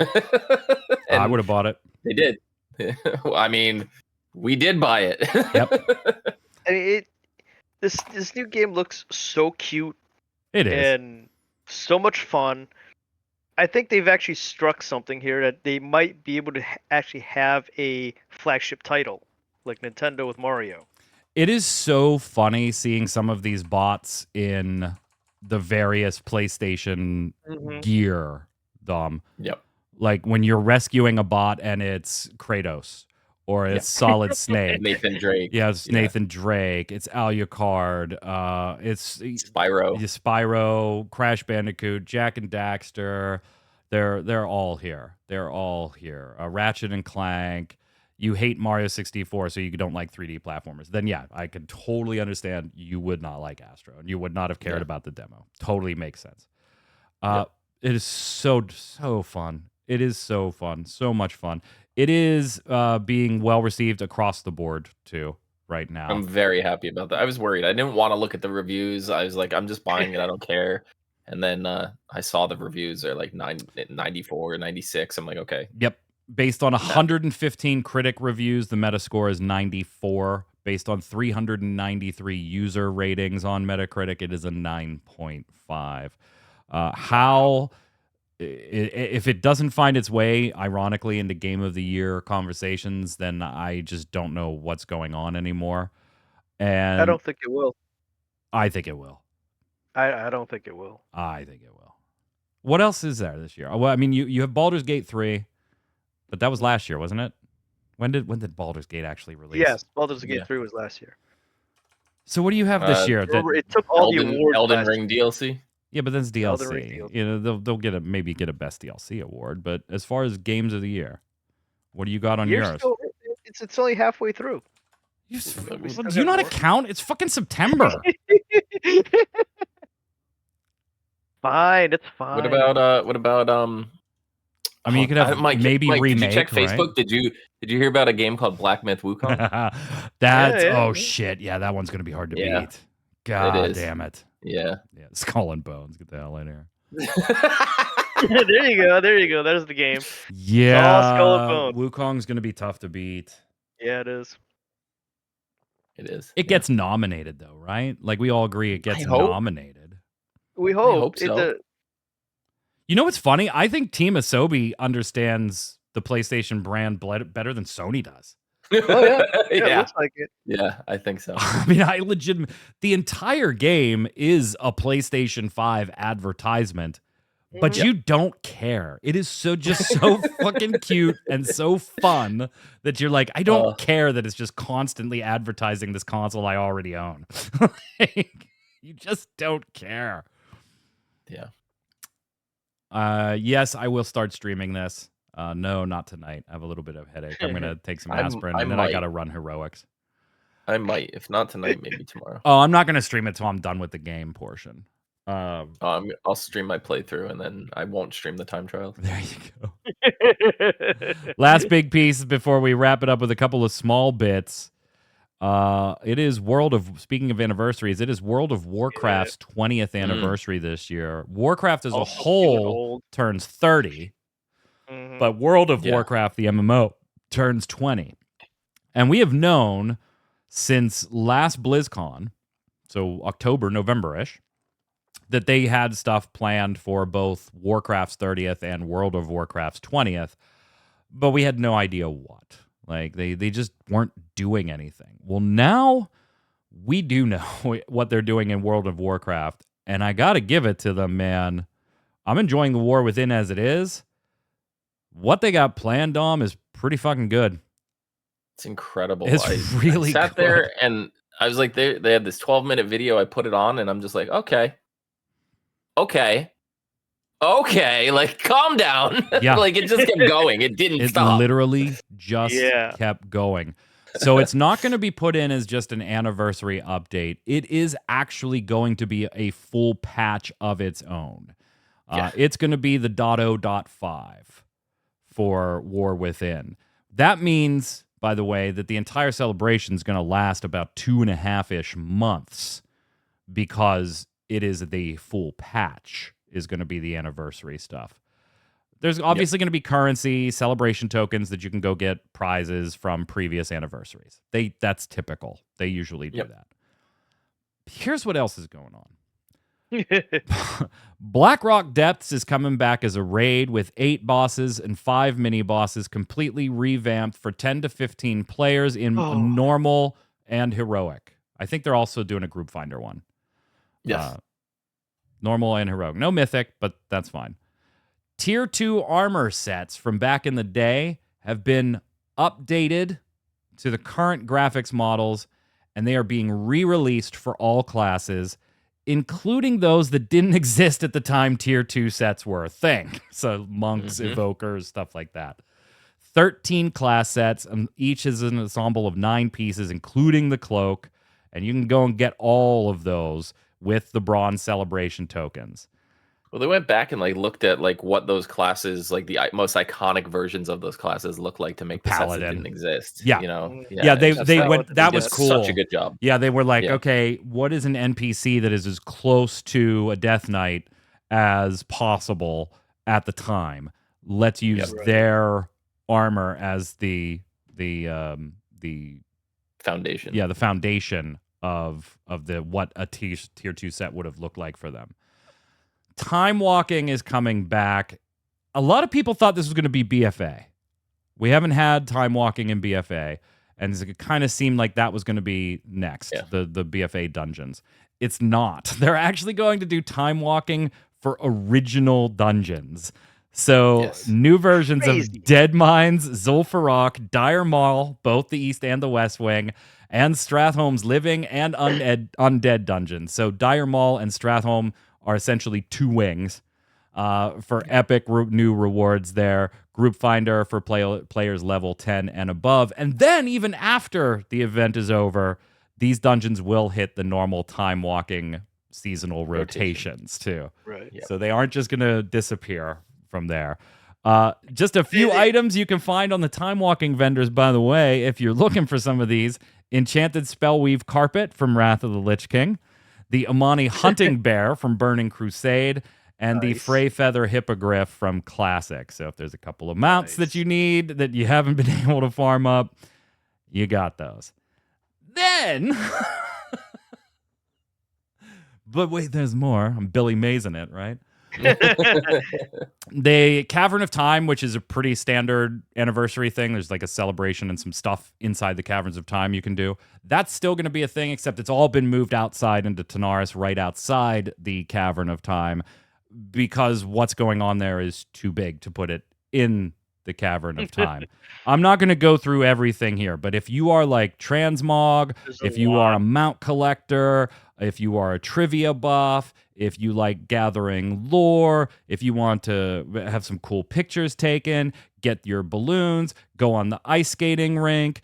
I would have bought it. They did. I mean, we did buy it. Yep. I mean, this new game looks so cute. It is. And so much fun. I think they've actually struck something here that they might be able to actually have a flagship title, like Nintendo with Mario. It is so funny seeing some of these bots in the various PlayStation gear, Dom. Yep. Like when you're rescuing a bot and it's Kratos or it's Solid Snake. Nathan Drake. Yeah, it's Nathan Drake. It's Alucard. It's Spyro, Crash Bandicoot, Jack and Daxter. They're all here. They're all here. Ratchet and Clank. You hate Mario 64, so you don't like 3D platformers. Then yeah, I could totally understand you would not like Astro and you would not have cared about the demo. Totally makes sense. It is so fun. It is so fun. So much fun. It is being well received across the board too right now. I'm very happy about that. I was worried. I didn't want to look at the reviews. I was like, I'm just buying it. I don't care. And then I saw the reviews are like 94, 96. I'm like, okay. Yep. Based on 115 critic reviews, the Metascore is 94. Based on 393 user ratings on Metacritic, it is a 9.5. If it doesn't find its way, ironically, into Game of the Year conversations, then I just don't know what's going on anymore. And I don't think it will. I think it will. I don't think it will. I think it will. What else is there this year? Well, I mean, you have Baldur's Gate 3. But that was last year, wasn't it? When did Baldur's Gate actually release? Yes, Baldur's Gate 3 was last year. So what do you have this year? It took all the awards. Elden Ring DLC. Yeah, but that's DLC. You know, they'll maybe get a best DLC award. But as far as games of the year, what do you got on yours? It's only halfway through. Do you not account? It's fucking September. Fine, it's fine. What about I mean, you could have Mike, maybe remake. Did you check Facebook? Right? Did you hear about a game called Black Myth Wukong? Oh shit! Yeah, that one's gonna be hard to beat. God damn it! Yeah. Skull and Bones. Get the hell in here. There you go. There's the game. Yeah, Skull and Bones. Wukong's gonna be tough to beat. Yeah, it is. It is. It gets nominated though, right? Like we all agree, it gets nominated. We hope. I hope so. You know what's funny? I think Team Asobi understands the PlayStation brand better than Sony does. Oh yeah, it looks like it. Yeah, I think so. I mean, the entire game is a PlayStation 5 advertisement, but you don't care. It is so fucking cute and so fun that you're like, I don't care that it's just constantly advertising this console I already own. You just don't care. Yeah. Yes, I will start streaming this. No, not tonight. I have a little bit of headache. I'm gonna take some aspirin and then I gotta run heroics. I might, if not tonight, maybe tomorrow. Oh, I'm not gonna stream it till I'm done with the game portion. I'll stream my playthrough and then I won't stream the time trial. There you go. Last big piece before we wrap it up with a couple of small bits. It is speaking of anniversaries, it is World of Warcraft's 20th anniversary this year. Warcraft as a whole turns 30. But World of Yeah. Warcraft, the MMO, turns 20. And we have known since last BlizzCon, so October, November-ish, that they had stuff planned for both Warcraft's 30th and World of Warcraft's 20th, but we had no idea what. Like, they just weren't doing anything. Well, now we do know what they're doing in World of Warcraft, and I gotta give it to them, man. I'm enjoying the War Within as it is. What they got planned, Dom, is pretty fucking good. It's incredible. It's really I sat good. there and I was like, they had this 12-minute video. I put it on and I'm just like, okay, like calm down. Yeah. Like it just kept going. It didn't It stop. literally just Yeah. kept going. So it's not going to be put in as just an anniversary update. It is actually going to be a full patch of its own. Yeah. It's going to be the .0.5 for War Within. That means, by the way, that the entire celebration is going to last about 2.5-ish months because it is the full patch is going to be the anniversary stuff. There's obviously going to be currency, celebration tokens that you can go get prizes from previous anniversaries. That's typical. They usually do that. Here's what else is going on. Blackrock Depths is coming back as a raid with 8 bosses and 5 mini bosses completely revamped for 10 to 15 players in normal and heroic. I think they're also doing a group finder one. Yes. Normal and heroic. No mythic, but that's fine. Tier 2 armor sets from back in the day have been updated to the current graphics models, and they are being re-released for all classes, including those that didn't exist at the time Tier 2 sets were a thing. So monks, evokers, stuff like that. 13 class sets, and each is an ensemble of 9 pieces, including the cloak, and you can go and get all of those with the bronze celebration tokens. Well, they went back and like looked at like what those classes, like the most iconic versions of those classes, look like to make the sets that Paladin. didn't exist. Yeah. You know, They went. That was cool. Such a good job. Yeah, they were like, Yeah. okay, what is an NPC that is as close to a Death Knight as possible at the time? Let's use their armor as the foundation. Yeah, the foundation of the what a tier 2 set would have looked like for them. Time walking is coming back. A lot of people thought this was going to be BFA. We haven't had time walking in BFA, and it kind of seemed like that was going to be next, the BFA dungeons. It's not. They're actually going to do time walking for original dungeons. So new versions of Dead Mines, Zul'Farrak, Dire Maul, both the East and the West Wing, and Stratholme's living and undead dungeons. So Dire Maul and Stratholme are essentially 2 wings for epic new rewards there. Group Finder for players level 10 and above. And then even after the event is over, these dungeons will hit the normal time walking seasonal rotations too. Right. So they aren't just going to disappear from there. Just a few items you can find on the time walking vendors, by the way, if you're looking for some of these. Enchanted Spellweave Carpet from Wrath of the Lich King, the Amani Hunting Bear from Burning Crusade, and the Frey Feather Hippogriff from Classic. So if there's a couple of mounts that you need that you haven't been able to farm up, you got those. Then, but wait, there's more. I'm Billy Mays-ing it, right? The Cavern of Time, which is a pretty standard anniversary thing. There's like a celebration and some stuff inside the Caverns of Time you can do. That's still going to be a thing, except it's all been moved outside into Tanaris, right outside the Cavern of Time, because what's going on there is too big to put it in the Cavern of Time. I'm not going to go through everything here, but if you are like Transmog, if you are a mount collector, if you are a trivia buff, if you like gathering lore, if you want to have some cool pictures taken, get your balloons, go on the ice skating rink,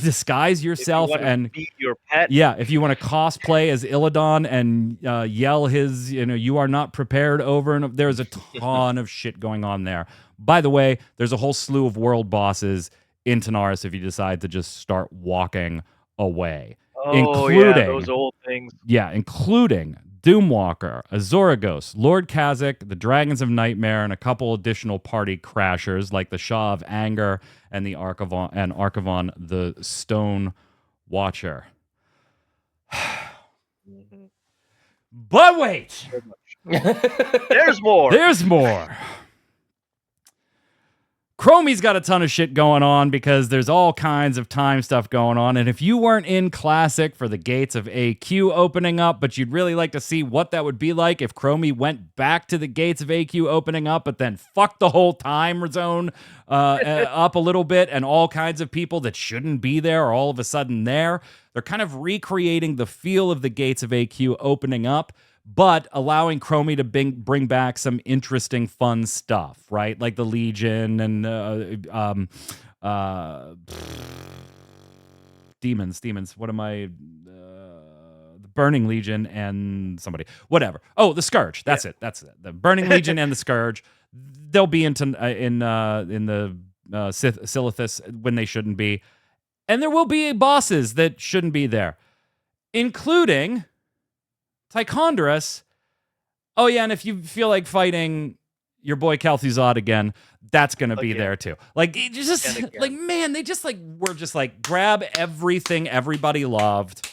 disguise yourself, and beat your pet. Yeah, if you want to cosplay as Illidan and yell his, you are not prepared over, and there's a ton of shit going on there. By the way, there's a whole slew of world bosses in Tanaris if you decide to just start walking away. Oh, yeah, those old things. Yeah, including Doomwalker, Azoragos, Lord Kazakh, the Dragons of Nightmare, and a couple additional party crashers like the Shaw of Anger and the Archivon the Stone Watcher. But wait! There's more! There's more! Chromie's got a ton of shit going on because there's all kinds of time stuff going on. And if you weren't in Classic for the gates of AQ opening up, but you'd really like to see what that would be like if Chromie went back to the gates of AQ opening up, but then fucked the whole time zone up a little bit, and all kinds of people that shouldn't be there are all of a sudden there. They're kind of recreating the feel of the gates of AQ opening up, but allowing Chromie to bring back some interesting, fun stuff, right? Like the Legion and Demons. What am I? The Burning Legion and somebody. Whatever. Oh, the Scourge. That's it. The Burning Legion and the Scourge. They'll be in the Silithus when they shouldn't be. And there will be bosses that shouldn't be there, including Tichondrus. Oh yeah, and if you feel like fighting your boy Kel'Thuzad again, that's gonna be there too. Like like man, they just were just like grab everything everybody loved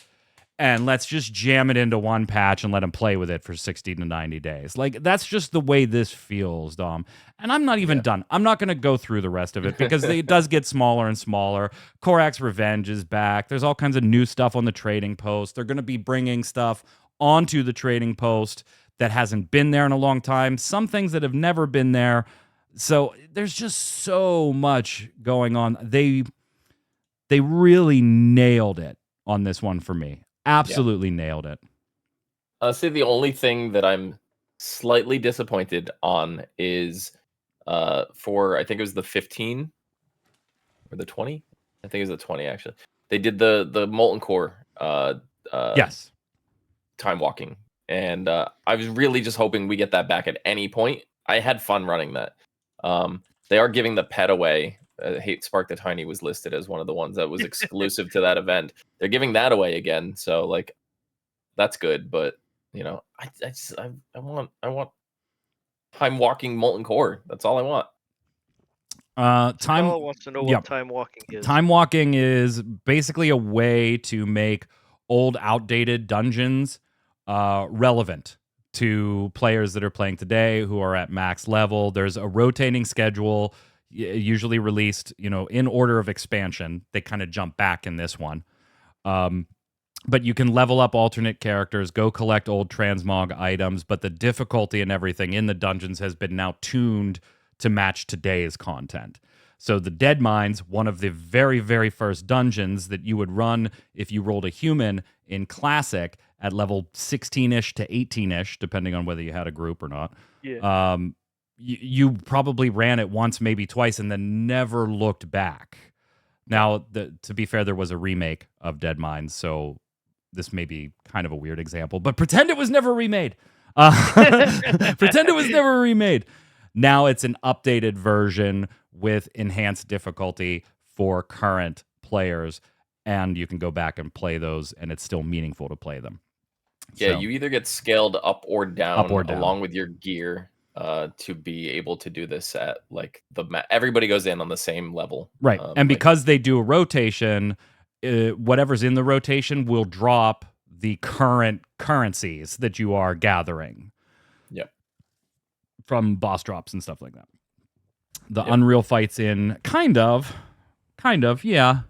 and let's just jam it into one patch and let them play with it for 60 to 90 days. Like that's just the way this feels, Dom. And I'm not even done. I'm not gonna go through the rest of it because it does get smaller and smaller. Korak's Revenge is back. There's all kinds of new stuff on the trading post. They're gonna be bringing stuff onto the trading post that hasn't been there in a long time, some things that have never been there. So there's just so much going on. They really nailed it on this one for me. Absolutely nailed it. I'll say the only thing that I'm slightly disappointed on is for, I think it was the 15 or the 20. I think it was the 20 actually. They did the Molten Core yes, time walking, and I was really just hoping we get that back at any point. I had fun running that. They are giving the pet away. Hate Spark the Tiny was listed as one of the ones that was exclusive to that event. They're giving that away again, so like that's good. But you know, I want time walking Molten Core. That's all I want. Time wants to know what time walking is. Time walking is basically a way to make old, outdated dungeons relevant to players that are playing today who are at max level. There's a rotating schedule, usually released, in order of expansion. They kind of jump back in this one. But you can level up alternate characters, go collect old transmog items, but the difficulty and everything in the dungeons has been now tuned to match today's content. So the Dead Mines, one of the very, very first dungeons that you would run if you rolled a human in Classic at level 16-ish to 18-ish, depending on whether you had a group or not. Yeah. You probably ran it once, maybe twice, and then never looked back. Now, to be fair, there was a remake of Dead Mines, so this may be kind of a weird example, but pretend it was never remade. Pretend it was never remade. Now it's an updated version with enhanced difficulty for current players, and you can go back and play those, and it's still meaningful to play them. Yeah, So, you either get scaled up or down, or down. along with your gear to be able to do this at like everybody goes in on the same level. Right. And because they do a rotation, whatever's in the rotation will drop the current currencies that you are gathering. Yep. From boss drops and stuff like that. The Unreal fights in kind of, yeah.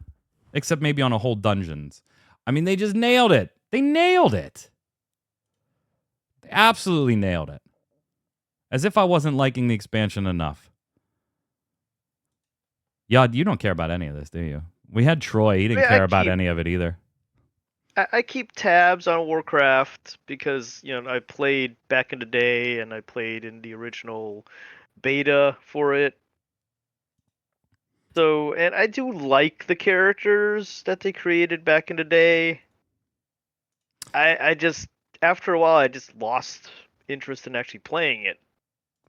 Except maybe on a whole dungeons. I mean, they just nailed it. They nailed it. They absolutely nailed it. As if I wasn't liking the expansion enough. Yod, you don't care about any of this, do you? We had Troy. He didn't care about any of it either. I keep tabs on Warcraft because, I played back in the day and I played in the original beta for it. So, and I do like the characters that they created back in the day. I just, after a while, I just lost interest in actually playing it.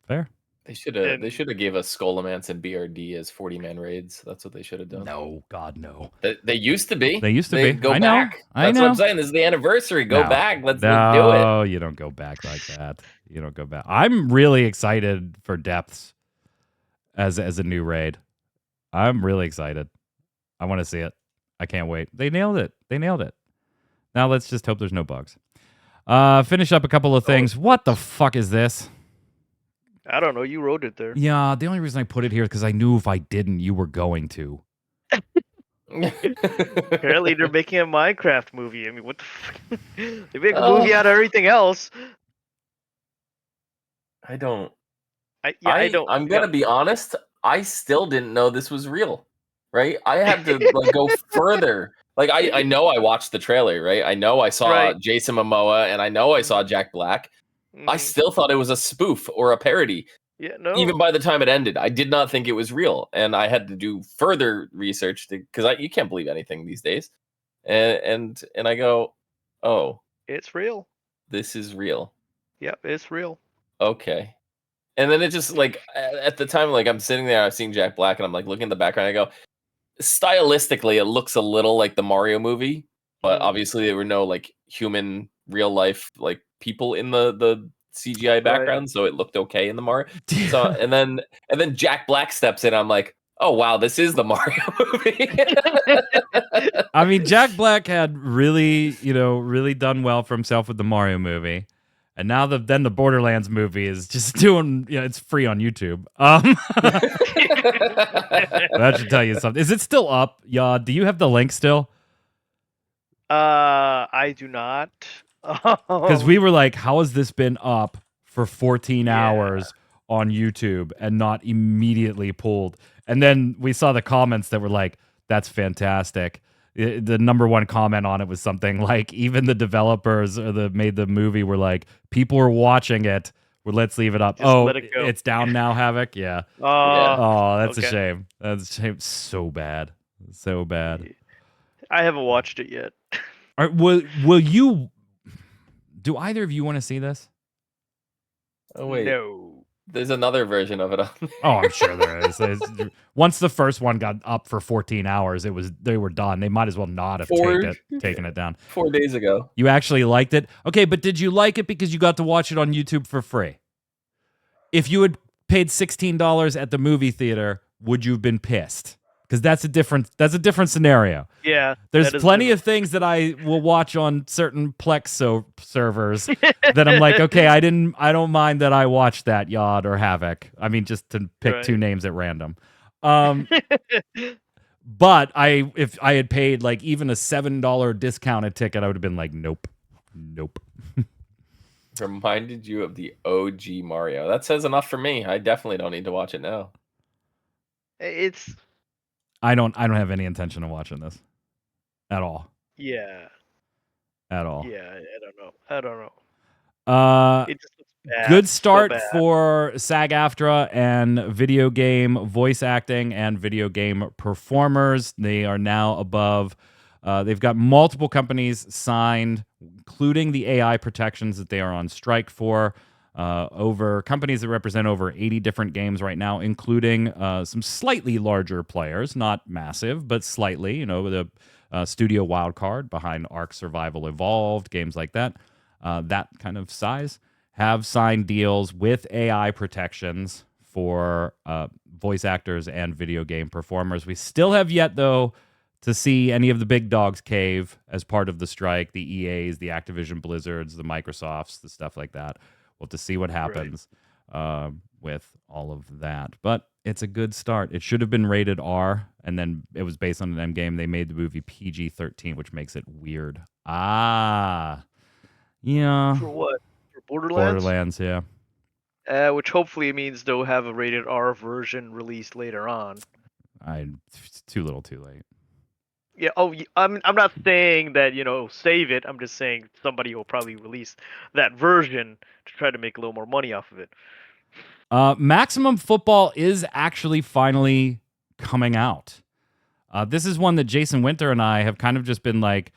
Fair. They should have. They And should have gave us Skullomance and BRD as 40-man raids. That's what they should have done. No, God, no. They used to be. They used to be. Go I know. back. I That's know. what I'm saying. This is the anniversary. Go No. back. Let's do it. No, you don't go back like that. You don't go back. I'm really excited for Depths as a new raid. I'm really excited. I want to see it. I can't wait. They nailed it. Now let's just hope there's no bugs. Finish up a couple of things. What the fuck is this? I don't know. You wrote it there. Yeah, the only reason I put it here is because I knew if I didn't, you were going to. Apparently, they're making a Minecraft movie. I mean, what the fuck? They make a movie out of everything else. I don't. I don't. I'm gonna be honest. I still didn't know this was real. Right? I had to like go further. Like I know I watched the trailer. Right? I know I saw Jason Momoa, and I know I saw Jack Black. I still thought it was a spoof or a parody. Yeah, no. Even by the time it ended, I did not think it was real, and I had to do further research because you can't believe anything these days. And I go, oh, It's real. this is real. Yep, it's real. Okay. And then it just like at the time, like I'm sitting there, I've seen Jack Black, and I'm like looking in the background. I go, stylistically, it looks a little like the Mario movie, but obviously there were no like human, real life like people in the CGI background, so it looked okay in the Mario. So and then Jack Black steps in. I'm like, oh wow, this is the Mario movie. I mean, Jack Black had really done well for himself with the Mario movie. And now then the Borderlands movie is just doing, it's free on YouTube. That should tell you something. Is it still up? Yeah. Do you have the link still? I do not. Because we were like, how has this been up for 14 hours on YouTube and not immediately pulled? And then we saw the comments that were like, that's fantastic. The number one comment on it was something like, even the developers that made the movie were like, people are watching it. Well, let's leave it up. Just let it go. It's down now, Havoc. Yeah. Oh, That's a shame. That's a shame. So bad. So bad. I haven't watched it yet. All right, will you? Do either of you want to see this? Oh wait, No. there's another version of it on there. Oh, I'm sure there is. Once the first one got up for 14 hours, they were done. They might as well not have taken it down. 4 days ago. You actually liked it? Okay, but did you like it because you got to watch it on YouTube for free? If you had paid $16 at the movie theater, would you have been pissed? Because that's a different scenario. Yeah. There's plenty of things that I will watch on certain Plex servers that I'm like, okay, I don't mind that I watched that Yod or Havoc. I mean, just to pick two names at random. But if I had paid like even a $7 discounted ticket, I would have been like, nope. Reminded you of the OG Mario. That says enough for me. I definitely don't need to watch it now. I don't have any intention of watching this at all. Yeah. At all. Yeah, I don't know. It just looks bad. Good start for SAG-AFTRA and video game voice acting and video game performers. They are now above. They've got multiple companies signed, including the AI protections that they are on strike for. Over companies that represent over 80 different games right now, including some slightly larger players, not massive, but slightly, the Studio Wildcard behind Ark Survival Evolved, games like that, that kind of size, have signed deals with AI protections for voice actors and video game performers. We still have yet, though, to see any of the big dogs cave as part of the strike, the EAs, the Activision Blizzards, the Microsofts, the stuff like that. We'll have to see what happens with all of that. But it's a good start. It should have been rated R, and then it was based on an M game. They made the movie PG-13, which makes it weird. Yeah. For what? For Borderlands? Borderlands, yeah. Which hopefully means they'll have a rated R version released later on. It's too little too late. Yeah. Oh, I'm not saying that save it. I'm just saying somebody will probably release that version to try to make a little more money off of it. Maximum Football is actually finally coming out. This is one that Jason Winter and I have kind of just been like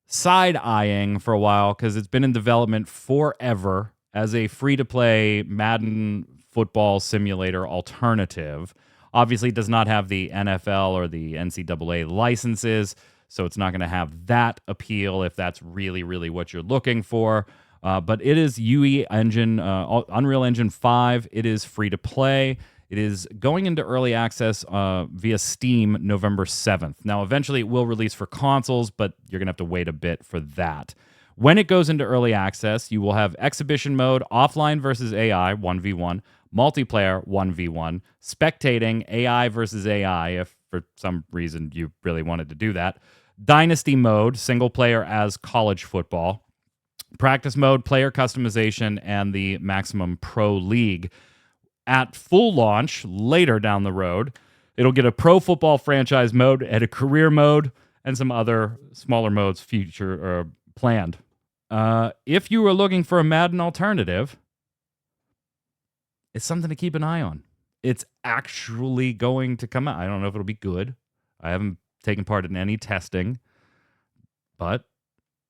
side-eyeing for a while because it's been in development forever as a free-to-play Madden football simulator alternative. Obviously, it does not have the NFL or the NCAA licenses, so it's not going to have that appeal if that's really, really what you're looking for. But it is UE Engine, Unreal Engine 5. It is free to play. It is going into early access via Steam November 7th. Now, eventually it will release for consoles, but you're going to have to wait a bit for that. When it goes into early access, you will have exhibition mode, offline versus AI, 1v1, multiplayer, 1v1, spectating, AI versus AI, if for some reason you really wanted to do that, dynasty mode, single player as college football, practice mode, player customization, and the Maximum Pro League. At full launch, later down the road, it'll get a pro football franchise mode and a career mode and some other smaller modes planned. If you were looking for a Madden alternative, it's something to keep an eye on. It's actually going to come out. I don't know if it'll be good. I haven't taken part in any testing, but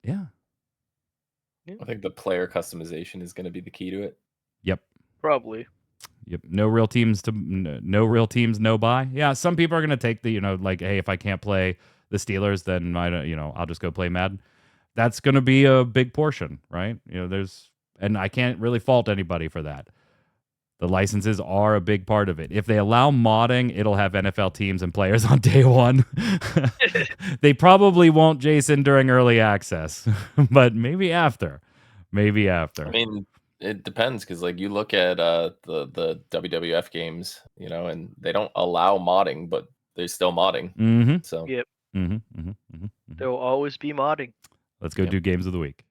yeah. I think the player customization is going to be the key to it. Yep. Probably. Yep. No real teams, no buy. Yeah, some people are going to take the, like, hey, if I can't play the Steelers, then I'll just go play Madden. That's going to be a big portion, right? And I can't really fault anybody for that. The licenses are a big part of it. If they allow modding, it'll have NFL teams and players on day one. They probably won't, Jason, during early access, but maybe after. I mean, it depends, because like you look at the WWF games, and they don't allow modding, but they're still modding. Mm-hmm. So yep. There will always be modding. Let's go do games of the week.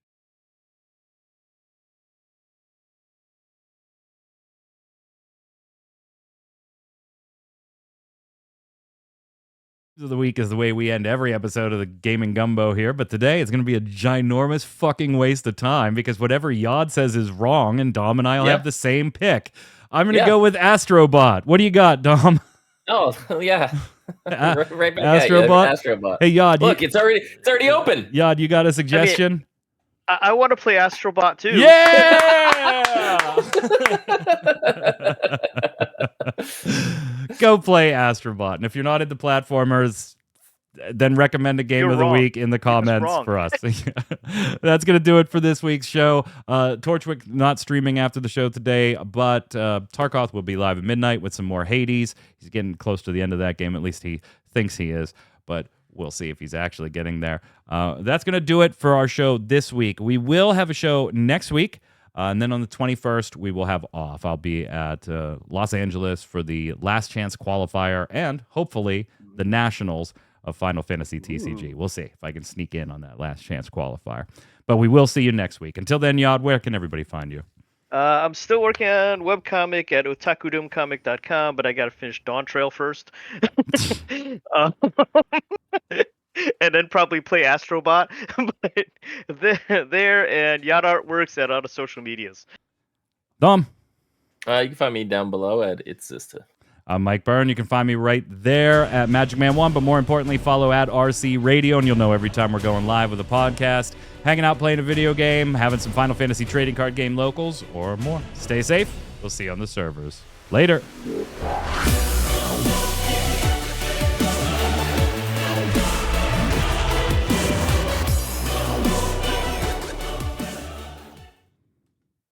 Of the week is the way we end every episode of the Gaming Gumbo here, but today it's going to be a ginormous fucking waste of time because whatever Yod says is wrong, and Dom and I will have the same pick. I'm going to go with Astro Bot. What do you got, Dom? Oh yeah, right back Astro Bot. Astro Bot. Hey Yod, look, it's already open. Yod, you got a suggestion? I want to play Astro Bot too. Yeah. Go play Astro Bot. And if you're not into platformers, then recommend a game of the week in the comments for us. That's going to do it for this week's show. Torchwick not streaming after the show today, but Tarkoth will be live at midnight with some more Hades. He's getting close to the end of that game. At least he thinks he is, but we'll see if he's actually getting there. That's going to do it for our show this week. We will have a show next week. And then on the 21st, we will have off. I'll be at Los Angeles for the Last Chance qualifier and hopefully the Nationals of Final Fantasy TCG. We'll see if I can sneak in on that Last Chance qualifier. But we will see you next week. Until then, Yod, where can everybody find you? I'm still working on webcomic at otakudomcomic.com, but I got to finish Dawn Trail first. And then probably play Astro Bot. But there and Yacht Artworks at other social medias. Dom? You can find me down below at It's Zista. I'm Mike Byrne. You can find me right there at Magic Man 1, but more importantly, follow at RC Radio, and you'll know every time we're going live with a podcast, hanging out, playing a video game, having some Final Fantasy trading card game locals, or more. Stay safe. We'll see you on the servers. Later.